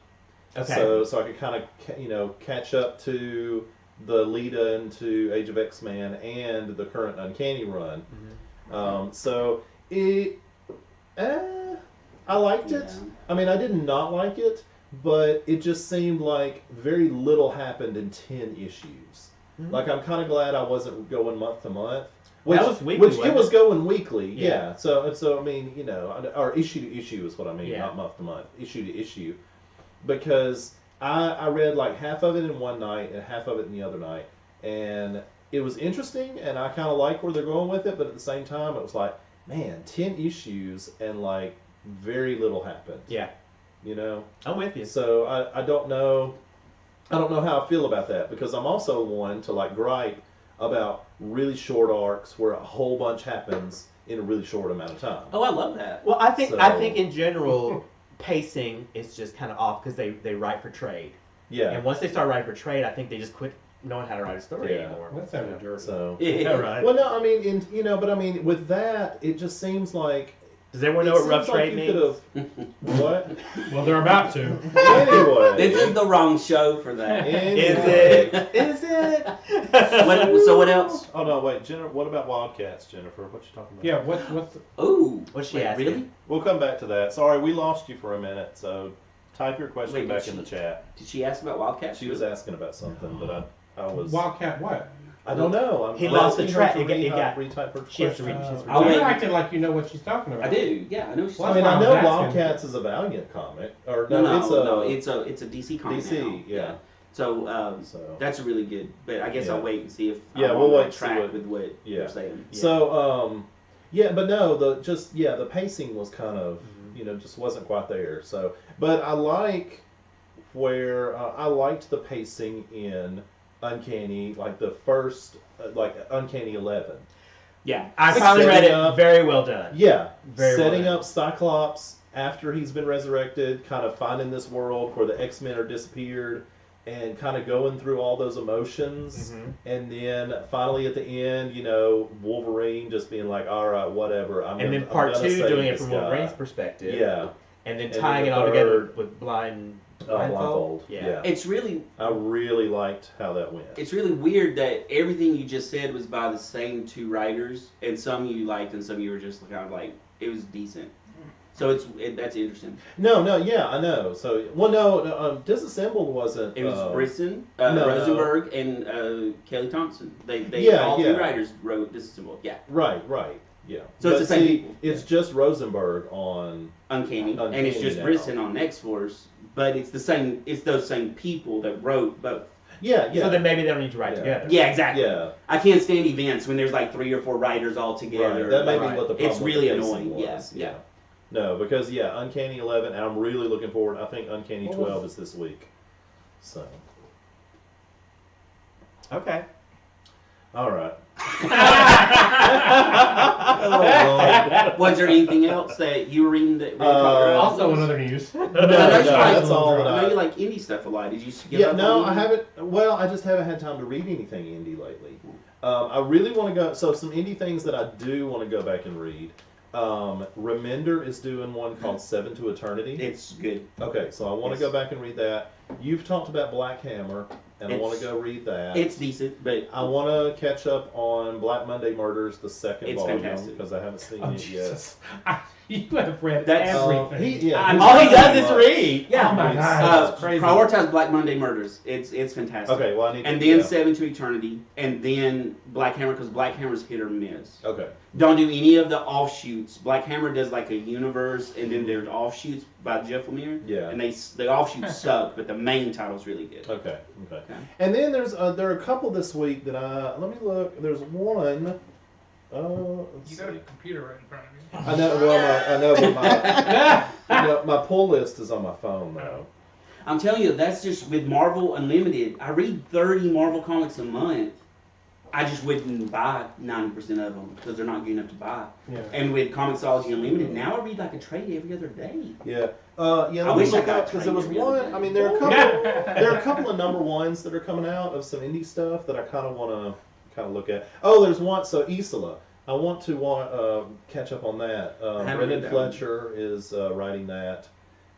Speaker 8: Okay.
Speaker 11: So I could kind of, catch up to the lead-in to Age of X-Men and the current Uncanny run. So it, I liked it.
Speaker 7: Yeah.
Speaker 11: I mean, I did not like it, but it just seemed like very little happened in 10 issues. Like, I'm kind of glad I wasn't going month to month. Which,
Speaker 8: was weekly,
Speaker 11: which
Speaker 8: wasn't
Speaker 11: it was
Speaker 8: it?
Speaker 11: going weekly,
Speaker 8: Yeah.
Speaker 11: yeah. So I mean, or issue to issue is what I mean,
Speaker 8: Yeah.
Speaker 11: not month to month, issue to issue. Because I read like half of it in one night and half of it in the other night, and it was interesting, and I kind of like where they're going with it, but at the same time, it was like, man, 10 issues and like very little happened.
Speaker 8: Yeah. I'm with you.
Speaker 11: So I don't know how I feel about that, because I'm also one to like gripe about really short arcs where a whole bunch happens in a really short amount of time.
Speaker 7: Oh, I love that.
Speaker 8: Well, I think
Speaker 11: So-
Speaker 8: in general, pacing is just kind of off because they write for trade.
Speaker 11: Yeah.
Speaker 8: And once they start writing for trade, I think they just quit knowing how to write a story
Speaker 11: Yeah.
Speaker 8: anymore.
Speaker 9: That sounded dirty.
Speaker 11: So
Speaker 8: Yeah, right.
Speaker 11: well, no, I mean, but I mean, with that, it just seems like.
Speaker 8: Does everyone know what rough trade means?
Speaker 11: What?
Speaker 9: Well, they're about to.
Speaker 11: Anyway.
Speaker 7: This is the wrong show for that.
Speaker 11: Anyway.
Speaker 8: Is it?
Speaker 7: So what else?
Speaker 11: Oh no, wait, Jennifer. What about Wildcats, Jennifer? What you talking about?
Speaker 9: Yeah, what's the,
Speaker 7: Ooh.
Speaker 8: What's she
Speaker 7: wait,
Speaker 8: asking?
Speaker 7: really?
Speaker 11: We'll come back to that. Sorry, we lost you for a minute. So type your question
Speaker 7: Wait,
Speaker 11: back
Speaker 7: did
Speaker 11: in the
Speaker 7: she-
Speaker 11: chat.
Speaker 7: Did she ask about Wildcats?
Speaker 11: She was asking about something, but I was.
Speaker 9: Wildcat what?
Speaker 11: I don't know.
Speaker 8: He
Speaker 11: I'm
Speaker 8: lost the
Speaker 11: asking
Speaker 8: track.
Speaker 11: her to
Speaker 8: It got-
Speaker 11: retype her
Speaker 8: she has to
Speaker 11: question.
Speaker 8: read- she has to
Speaker 7: I'll
Speaker 8: read.
Speaker 9: You're
Speaker 7: wait.
Speaker 9: acting like you know what she's talking about.
Speaker 7: I do. Yeah, I know she's
Speaker 9: Well,
Speaker 11: I mean,
Speaker 9: that's
Speaker 11: I
Speaker 9: why I
Speaker 11: know
Speaker 9: was asking.
Speaker 11: Wildcats is a Valiant comic, or
Speaker 7: No,
Speaker 11: it's a
Speaker 7: it's a DC comic.
Speaker 11: DC,
Speaker 7: now.
Speaker 11: yeah.
Speaker 7: So, that's really good. But I guess I'll wait and see if
Speaker 11: we'll wait to
Speaker 7: track with what they're saying.
Speaker 11: So but no, the pacing was kind of just wasn't quite there. So, but I like where I liked the pacing in Uncanny, like the first Uncanny 11.
Speaker 8: Yeah, I finally read it. Very well done.
Speaker 11: Yeah,
Speaker 8: very
Speaker 11: setting
Speaker 8: well done.
Speaker 11: up Cyclops after he's been resurrected, kind of finding this world where the X-Men are disappeared, and kind of going through all those emotions, and then finally at the end, Wolverine just being like, "All right, whatever."
Speaker 8: And then part 2 doing it from Wolverine's perspective.
Speaker 11: Yeah,
Speaker 8: and then tying it all together with Blindfold.
Speaker 11: Yeah.
Speaker 7: I
Speaker 11: really liked how that went.
Speaker 7: It's really weird that everything you just said was by the same 2 writers, and some you liked, and some you were just kind of like, it was decent. So that's interesting.
Speaker 11: No, I know. So, Disassembled wasn't.
Speaker 7: It was Brisson, Rosenberg, and Kelly Thompson. They all 3 writers wrote Disassembled. Yeah.
Speaker 11: Right. Yeah.
Speaker 7: So it's the same people.
Speaker 11: It's just Rosenberg on
Speaker 7: Uncanny, and it's just Brisson on X-Force, but it's the same. It's those same people that wrote both.
Speaker 11: Yeah.
Speaker 8: So then maybe they don't need to write together.
Speaker 7: Yeah, exactly.
Speaker 11: Yeah.
Speaker 7: I can't stand events when there's like 3 or 4 writers all together.
Speaker 11: Right. That may be what the problem
Speaker 7: It's really
Speaker 11: with the
Speaker 7: annoying.
Speaker 11: pacing
Speaker 7: Yeah.
Speaker 11: was. Yeah. No, because Uncanny 11, and I'm really looking forward. I think Uncanny 12 is this week. So.
Speaker 8: Okay.
Speaker 11: All right.
Speaker 7: Was there anything else that you were reading that?
Speaker 9: Also, in other news.
Speaker 11: That's all that
Speaker 7: I know you like indie stuff a lot. Did you get up
Speaker 11: no,
Speaker 7: on
Speaker 11: I haven't. Well, I just haven't had time to read anything indie lately. I really want to go. So some indie things that I do want to go back and read. Remender is doing one called 7 to Eternity.
Speaker 7: It's good.
Speaker 11: Okay, so I want to go back and read that. You've talked about Black Hammer, and I want to go read that.
Speaker 7: It's decent, but
Speaker 11: I want to catch up on Black Monday Murders, the second
Speaker 7: It's
Speaker 11: volume,
Speaker 7: fantastic.
Speaker 11: because I haven't seen it
Speaker 9: Jesus.
Speaker 11: yet.
Speaker 9: You have read
Speaker 7: That's-
Speaker 9: everything.
Speaker 8: All he does is read.
Speaker 9: Yeah. Oh my God. That's crazy.
Speaker 7: Prioritize Black Monday Murders. It's fantastic.
Speaker 11: Okay, well I need to.
Speaker 7: And then 7 to Eternity, and then Black Hammer, because Black Hammer's hit or miss.
Speaker 11: Okay.
Speaker 7: Don't do any of the offshoots. Black Hammer does like a universe, and then there's offshoots by Jeff Lemire.
Speaker 11: Yeah.
Speaker 7: And the offshoots suck, but the main title's really good.
Speaker 11: Okay. And then there are a couple this week that let me look. There's one.
Speaker 10: You got a computer right in front of you.
Speaker 11: I know. Well, I know, but my pull list is on my phone though.
Speaker 7: I'm telling you, that's just with Marvel Unlimited. I read 30 Marvel comics a month. I just wouldn't buy 90% of them because they're not good enough to buy.
Speaker 9: Yeah.
Speaker 7: And with Comixology Unlimited, now I read like a trade every other day.
Speaker 11: Yeah.
Speaker 7: I
Speaker 11: Let
Speaker 7: wish
Speaker 11: me
Speaker 7: I
Speaker 11: look
Speaker 7: got
Speaker 11: up because there was
Speaker 7: trained every other
Speaker 11: one.
Speaker 7: day.
Speaker 11: I mean, there are a couple of number ones that are coming out of some indie stuff that I kind of want to look at. Oh, there's one. So Isola. I want to catch up on that. Brendan Fletcher is writing that,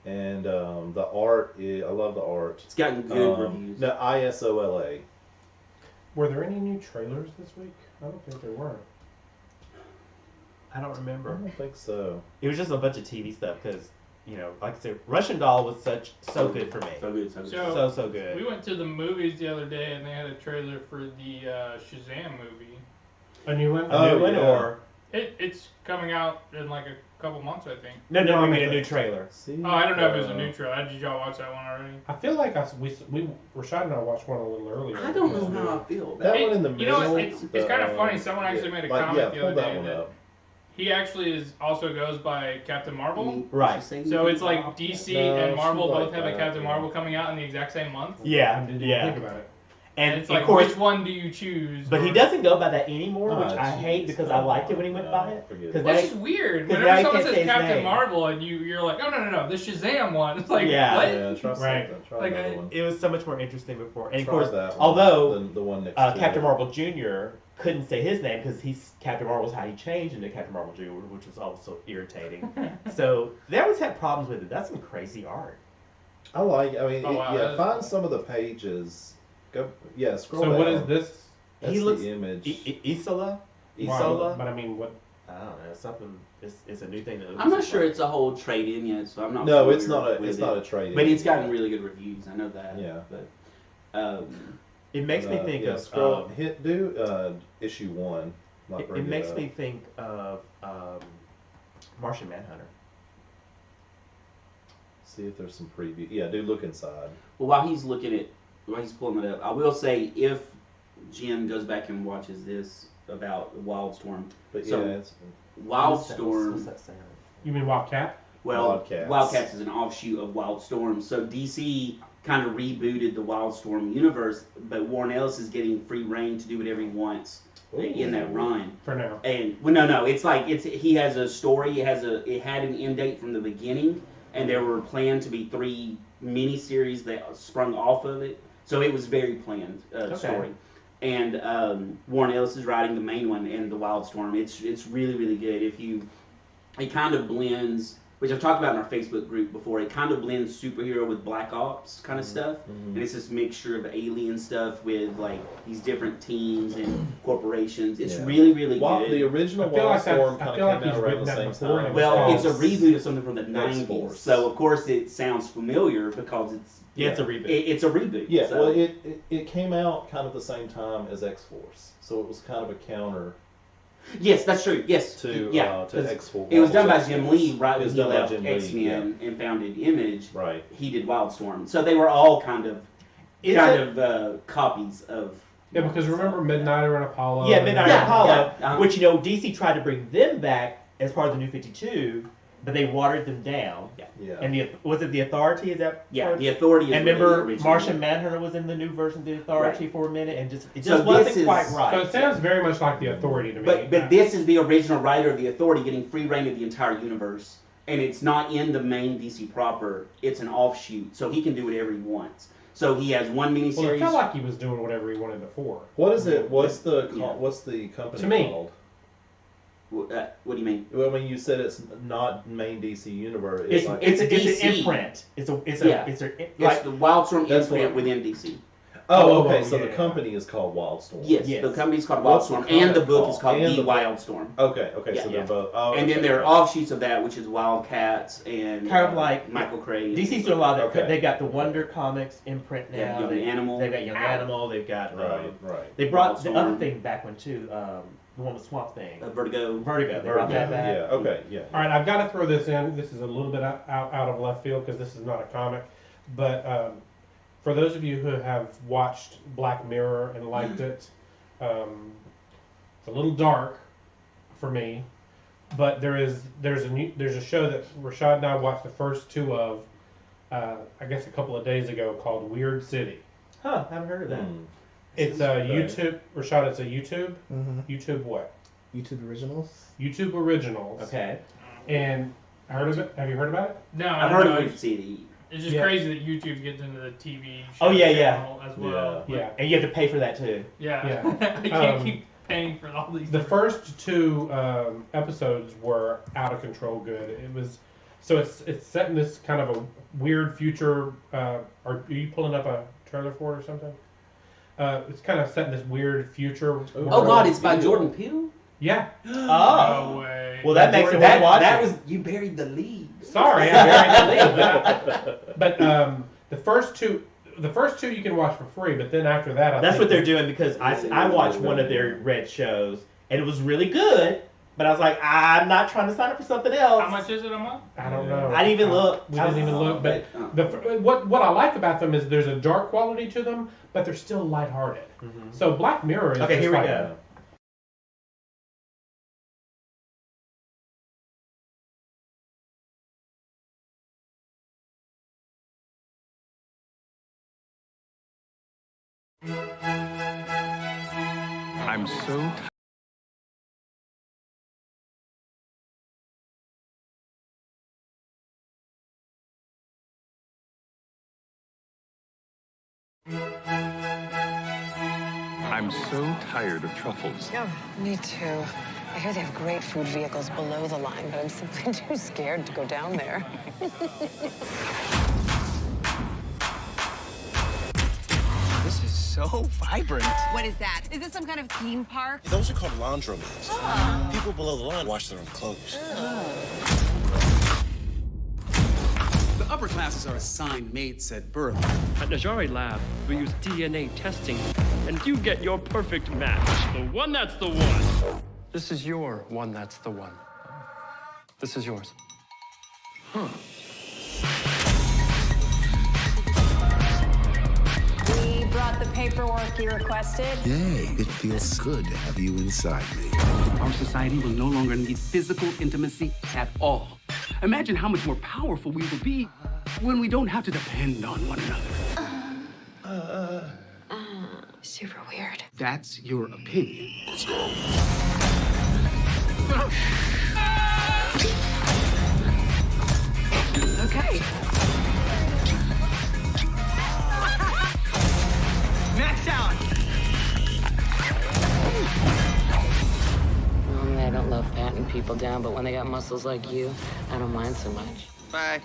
Speaker 11: and the art. I love the art.
Speaker 7: It's gotten good reviews.
Speaker 11: No, ISOLA.
Speaker 9: Were there any new trailers this week? I don't think there were.
Speaker 8: I don't remember.
Speaker 11: I don't think so.
Speaker 8: It was just a bunch of TV stuff because, like I said, Russian Doll was so good for me.
Speaker 7: So good.
Speaker 8: So good.
Speaker 10: We went to the movies the other day, and they had a trailer for the Shazam movie.
Speaker 9: A new one?
Speaker 8: A new one, or
Speaker 10: it's coming out in like a couple months, I think.
Speaker 8: No, I mean a new trailer.
Speaker 10: Oh, I don't know if it was a new trailer. Did y'all watch that one already?
Speaker 9: I feel like Rashad and I watched one a little earlier.
Speaker 7: I don't know how I feel.
Speaker 11: That one in the middle.
Speaker 10: You know, it's kind of funny. Someone actually made a comment the other day that he actually also goes by Captain Marvel.
Speaker 8: Right.
Speaker 10: So it's like DC and Marvel both have a Captain Marvel coming out in the exact same month.
Speaker 8: Yeah.
Speaker 9: I didn't think about it.
Speaker 10: And it's like,
Speaker 8: of course,
Speaker 10: which one do you choose?
Speaker 8: But he doesn't go by that anymore, which I hate because I liked it when he went by it.
Speaker 10: Which is weird. Whenever someone says Captain Marvel and you're like, no, the Shazam one. It's like, what?
Speaker 11: Yeah, try
Speaker 10: Like,
Speaker 8: it was so much more interesting before. And
Speaker 11: try
Speaker 8: of course,
Speaker 11: that one,
Speaker 8: although
Speaker 11: the one next
Speaker 8: Captain Marvel Jr. couldn't say his name because Captain Marvel's how he changed into Captain Marvel Jr., which was also irritating. So they always had problems with it. That's some crazy art.
Speaker 11: I like. I mean,
Speaker 10: wow,
Speaker 11: find some of the pages. Go, scroll
Speaker 9: So
Speaker 11: down.
Speaker 9: what is this?
Speaker 11: That's
Speaker 8: He looks
Speaker 11: the image.
Speaker 8: Isola.
Speaker 9: Wow, but I mean, what?
Speaker 8: I don't know. Something. It's a new thing.
Speaker 7: I'm not sure it's a whole trade-in yet, so I'm not.
Speaker 11: No, it's
Speaker 7: familiar
Speaker 11: not. It's
Speaker 7: with
Speaker 11: not
Speaker 7: it.
Speaker 11: a trade.
Speaker 7: But it's gotten really good reviews. I know that.
Speaker 11: Yeah.
Speaker 7: But
Speaker 8: it makes me think of
Speaker 11: scroll. Issue 1.
Speaker 8: It makes me think of Martian Manhunter.
Speaker 11: See if there's some preview. Yeah, do look inside.
Speaker 7: well, while he's looking at while he's pulling it up, I will say if Jen goes back and watches this about Wildstorm.
Speaker 11: But
Speaker 7: so
Speaker 11: yeah, it's
Speaker 7: Wildstorm.
Speaker 8: What's that sound?
Speaker 9: You mean Wildcat?
Speaker 7: Well,
Speaker 11: Wildcats.
Speaker 7: Wildcats is an offshoot of Wildstorm. So DC kind of rebooted the Wildstorm universe, but Warren Ellis is getting free reign to do whatever he wants in that run.
Speaker 9: For now.
Speaker 7: And well, no, it's like he has a story. It had an end date from the beginning, and there were planned to be 3 miniseries that sprung off of it. So it was very planned story. And Warren Ellis is writing the main one and the Wildstorm. It's really, really good. It kind of blends, which I've talked about in our Facebook group before. It kind of blends superhero with Black Ops kind of stuff, and it's this mixture of alien stuff with like these different teams and corporations. It's really, really good.
Speaker 11: The original Wildstorm kind of came out around the same time.
Speaker 7: Well, it's a reboot of something from the 90s, so of course it sounds familiar because it's
Speaker 8: it's a reboot.
Speaker 7: It's a reboot.
Speaker 11: Yeah,
Speaker 7: so.
Speaker 11: well, it came out kind of the same time as X-Force, so it was kind of a counter.
Speaker 7: Yes, that's true. Yes,
Speaker 11: to X-Force.
Speaker 7: It was done by Jim Lee right when he
Speaker 11: done by
Speaker 7: left
Speaker 11: Jim Lee,
Speaker 7: X-Men and founded Image.
Speaker 11: Right.
Speaker 7: He did Wildstorm, so they were all kind of copies of.
Speaker 9: Yeah, because remember Midnighter and Apollo.
Speaker 8: Yeah, Midnighter and Apollo,
Speaker 7: yeah.
Speaker 8: which DC tried to bring them back as part of the New 52, but they watered them down.
Speaker 11: Yeah.
Speaker 8: And was it the Authority? Is that?
Speaker 7: The Authority.
Speaker 8: And remember, Martian Manhunter was in the new version of the Authority for a minute, and it just wasn't quite right.
Speaker 9: So it sounds very much like the Authority to me.
Speaker 7: But this is the original writer of the Authority getting free reign of the entire universe, and it's not in the main DC proper. It's an offshoot, so he can do whatever he wants. So he has one miniseries.
Speaker 9: Well, it felt like he was doing whatever he wanted before.
Speaker 11: What is it? What's the company
Speaker 9: To me.
Speaker 11: called?
Speaker 7: What do you mean?
Speaker 11: Well, I mean, you said it's not main DC universe.
Speaker 8: It's an
Speaker 7: DC.
Speaker 8: imprint. It's
Speaker 7: the Wildstorm imprint within DC.
Speaker 11: Oh, okay. So the company is called Wildstorm.
Speaker 7: Yes, the company's called
Speaker 11: What's
Speaker 7: Wildstorm,
Speaker 11: the
Speaker 7: and the
Speaker 11: comic
Speaker 7: book is called
Speaker 11: called?
Speaker 7: The Wildstorm.
Speaker 11: Okay.
Speaker 7: Yeah.
Speaker 11: So they're both. Oh,
Speaker 7: and then there are offshoots of that, which is Wildcats and
Speaker 8: kind of like
Speaker 7: Michael Craig.
Speaker 8: DC's doing a lot of that. They got the Wonder Comics imprint now.
Speaker 7: They have Young Animal.
Speaker 8: They've got Young Animal. They've got
Speaker 11: right.
Speaker 8: They brought the
Speaker 7: Wildstorm.
Speaker 8: other thing back one too. The one with Swamp Thing.
Speaker 7: Vertigo.
Speaker 8: They brought that back.
Speaker 11: Yeah. Okay. Yeah.
Speaker 9: All right, I've got to throw this in. This is a little bit out of left field because this is not a comic, but for those of you who have watched Black Mirror and liked it, it's a little dark for me, but there's a show that Rashad and I watched the first 2 of, I guess a couple of days ago, called Weird City.
Speaker 8: Huh? Haven't heard of that.
Speaker 9: It's a YouTube. Rashad, it's a YouTube.
Speaker 12: Mm-hmm.
Speaker 9: YouTube what?
Speaker 12: YouTube Originals.
Speaker 9: YouTube Originals.
Speaker 8: Okay.
Speaker 9: And heard of it? Have you heard about it?
Speaker 10: No,
Speaker 7: I've heard of Weird City.
Speaker 10: It's just crazy that YouTube gets into the TV show
Speaker 8: Oh yeah,
Speaker 10: channel as well.
Speaker 9: Yeah.
Speaker 8: And you have to pay for that too.
Speaker 10: Yeah. I can't keep paying for all these.
Speaker 9: The first 2 episodes were out of control good. It was so it's set in this kind of a weird future. Are you pulling up a trailer for it or something? It's kind of set in this weird future.
Speaker 7: Oh God, it's by Jordan Peele.
Speaker 9: Yeah.
Speaker 8: Oh.
Speaker 10: No way.
Speaker 8: Well, that makes it worth watching.
Speaker 7: That was you buried the lead.
Speaker 9: Sorry, I buried the lead. But the first two you can watch for free. But then after that,
Speaker 8: That's what they're doing because I watched one of their red shows and it was really good. But I was like, I'm not trying to sign up for something else.
Speaker 10: How much is it a month?
Speaker 9: I don't know.
Speaker 8: I didn't even look.
Speaker 9: We didn't even look. But what I like about them is there's a dark quality to them, but they're still lighthearted.
Speaker 8: Mm-hmm.
Speaker 9: So Black Mirror is
Speaker 8: Okay,
Speaker 9: just
Speaker 8: here we
Speaker 9: like,
Speaker 8: go.
Speaker 2: I'm so tired of truffles.
Speaker 13: Yeah, me too. I hear they have great food vehicles below the line, but I'm simply too scared to go down there.
Speaker 14: This is so vibrant.
Speaker 15: What is that? Is this some kind of theme park?
Speaker 14: Those are called laundromats. People below the line wash their own clothes.
Speaker 16: The upper classes are assigned mates at birth.
Speaker 17: At Najari Lab, we use DNA testing, and you get your perfect match. The one that's the one. This is your one that's the one. This is yours.
Speaker 13: We paperwork you requested.
Speaker 18: Yay, it feels good to have you inside me.
Speaker 16: Our society will no longer need physical intimacy at all. Imagine how much more powerful we will be when we don't have to depend on one another.
Speaker 13: Super weird.
Speaker 16: That's your opinion.
Speaker 18: Let's go.
Speaker 13: Okay.
Speaker 16: Max out!
Speaker 5: Normally I don't love patting people down, but when they got muscles like you, I don't mind so much.
Speaker 16: Bye.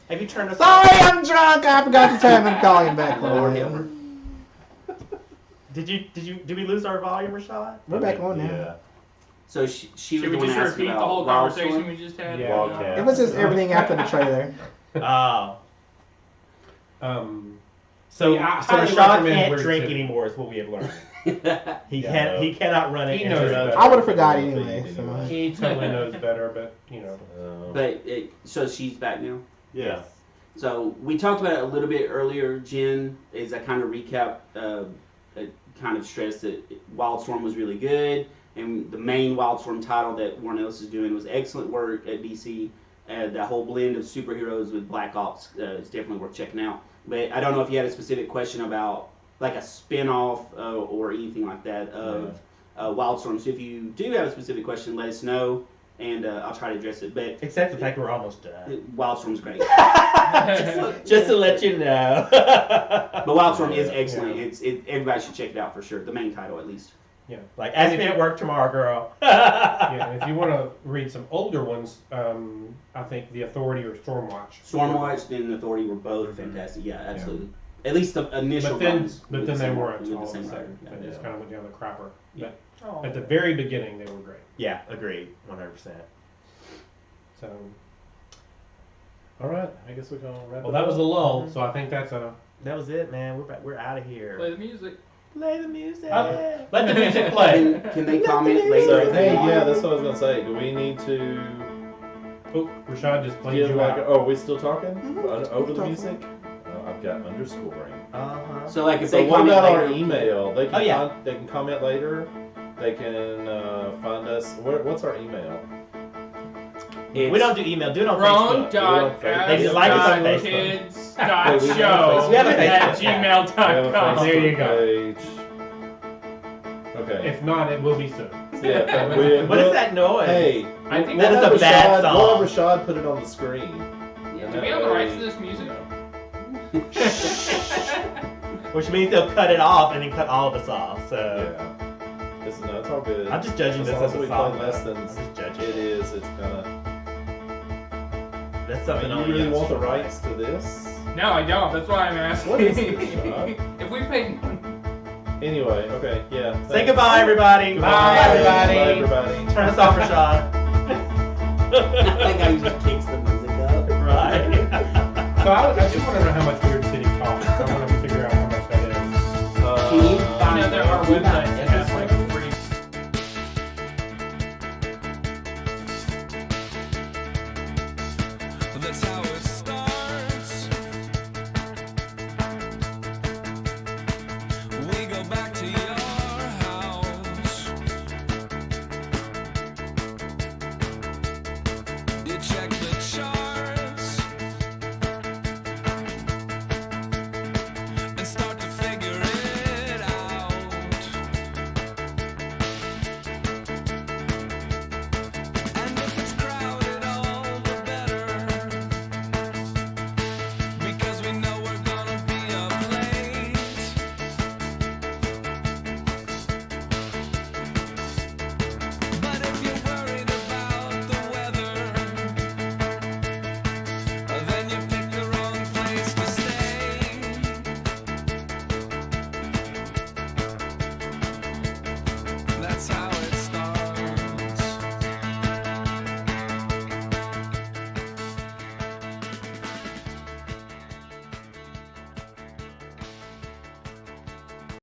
Speaker 8: Have you turned us
Speaker 12: Sorry, I'm drunk. I forgot to turn the volume back on.
Speaker 8: Did we lose our volume, Rashad?
Speaker 12: We're back on now.
Speaker 11: Yeah.
Speaker 7: So she was
Speaker 10: Should
Speaker 7: the
Speaker 10: we
Speaker 7: one
Speaker 10: just
Speaker 7: asking
Speaker 10: repeat the
Speaker 7: about
Speaker 10: whole
Speaker 7: Wild
Speaker 10: conversation
Speaker 7: Storm?
Speaker 10: we just had?
Speaker 11: Yeah.
Speaker 12: It was just everything after the trailer.
Speaker 8: Oh.
Speaker 9: So,
Speaker 8: Yeah,
Speaker 9: so
Speaker 8: Rashad
Speaker 9: recommend
Speaker 8: can't
Speaker 9: Weird
Speaker 8: drink
Speaker 9: Tip.
Speaker 8: anymore, is what we have learned. He
Speaker 11: Yeah,
Speaker 8: he cannot run it.
Speaker 9: He
Speaker 8: and
Speaker 9: knows
Speaker 8: drink.
Speaker 9: better.
Speaker 12: I would have forgot anyway. So.
Speaker 9: He totally knows better, but you know.
Speaker 7: But so she's back now.
Speaker 11: Yeah.
Speaker 7: So we talked about it a little bit earlier, Jen, as I kind of recap, kind of stressed that Wildstorm was really good, and the main Wildstorm title that Warren Ellis is doing was excellent work at DC. That whole blend of superheroes with Black Ops is definitely worth checking out. But I don't know if you had a specific question about like a spin-off or anything like that of Wildstorm. So if you do have a specific question, let us know. And I'll try to address it. But
Speaker 8: except the fact we're almost done.
Speaker 7: Wildstorm's great.
Speaker 8: just to let you know.
Speaker 7: But Wildstorm is excellent.
Speaker 9: Yeah.
Speaker 7: Everybody should check it out for sure. The main title, at least.
Speaker 9: Yeah.
Speaker 8: Like, ask me at work tomorrow, girl.
Speaker 9: Yeah, and if you want to read some older ones, I think The Authority or Stormwatch.
Speaker 7: Stormwatch and Authority were both fantastic. Yeah, absolutely. At least the initial
Speaker 9: But then,
Speaker 7: runs.
Speaker 9: but
Speaker 7: with
Speaker 9: then
Speaker 7: the
Speaker 9: they
Speaker 7: same-
Speaker 9: weren't
Speaker 7: with the
Speaker 9: all the
Speaker 7: same
Speaker 9: same.
Speaker 7: writer. Yeah.
Speaker 9: They just kind of went down the crapper.
Speaker 7: Yeah.
Speaker 9: But at the very beginning, they were great.
Speaker 8: Yeah, agreed, 100%.
Speaker 9: So,
Speaker 11: All right, I guess we're gonna wrap.
Speaker 9: well,
Speaker 11: it
Speaker 9: that
Speaker 11: up.
Speaker 9: was a lull. So I think that's a.
Speaker 8: That was it, man. We're out of here.
Speaker 10: Play the music.
Speaker 8: Play the music.
Speaker 9: Let the music play.
Speaker 7: Can they comment later?
Speaker 11: So hey, yeah, that's what I was gonna say. Do we need to?
Speaker 9: Rashad just played
Speaker 11: Yeah,
Speaker 9: you
Speaker 11: like,
Speaker 9: out.
Speaker 11: oh, we still talking over the
Speaker 12: talking.
Speaker 11: music? I've got underscoring.
Speaker 7: So like if
Speaker 11: So
Speaker 7: they
Speaker 11: what
Speaker 7: comment
Speaker 11: about
Speaker 7: later,
Speaker 11: our email? They can
Speaker 7: they
Speaker 11: can comment later. They can find us. What's our email?
Speaker 8: We don't do email. Do it on Facebook. They just like us on Facebook.
Speaker 10: Kids.show@gmail.com.
Speaker 9: There you go.
Speaker 11: Okay.
Speaker 9: If not, it will be soon.
Speaker 11: Yeah.
Speaker 8: What is that noise?
Speaker 11: Hey,
Speaker 10: I think
Speaker 8: that is a bad song.
Speaker 11: We'll have Rashad put it on the screen.
Speaker 10: Do we have the rights to this music?
Speaker 8: Which means they'll cut it off and then cut all of us off. So
Speaker 11: yeah, it's all good.
Speaker 8: I'm just judging
Speaker 11: as
Speaker 8: this
Speaker 11: long
Speaker 8: as
Speaker 11: as
Speaker 8: a
Speaker 11: we
Speaker 8: song.
Speaker 11: play less than
Speaker 8: I'm just judging.
Speaker 11: it is. It's gonna.
Speaker 8: That's something.
Speaker 11: You really want the rights to this?
Speaker 10: No, I don't. That's why I'm asking.
Speaker 11: What is this, Rashad?
Speaker 10: If we paid.
Speaker 11: Anyway, okay, yeah.
Speaker 8: Say goodbye, everybody.
Speaker 10: Bye, everybody.
Speaker 11: Bye, everybody.
Speaker 8: Turn us off, Rashad.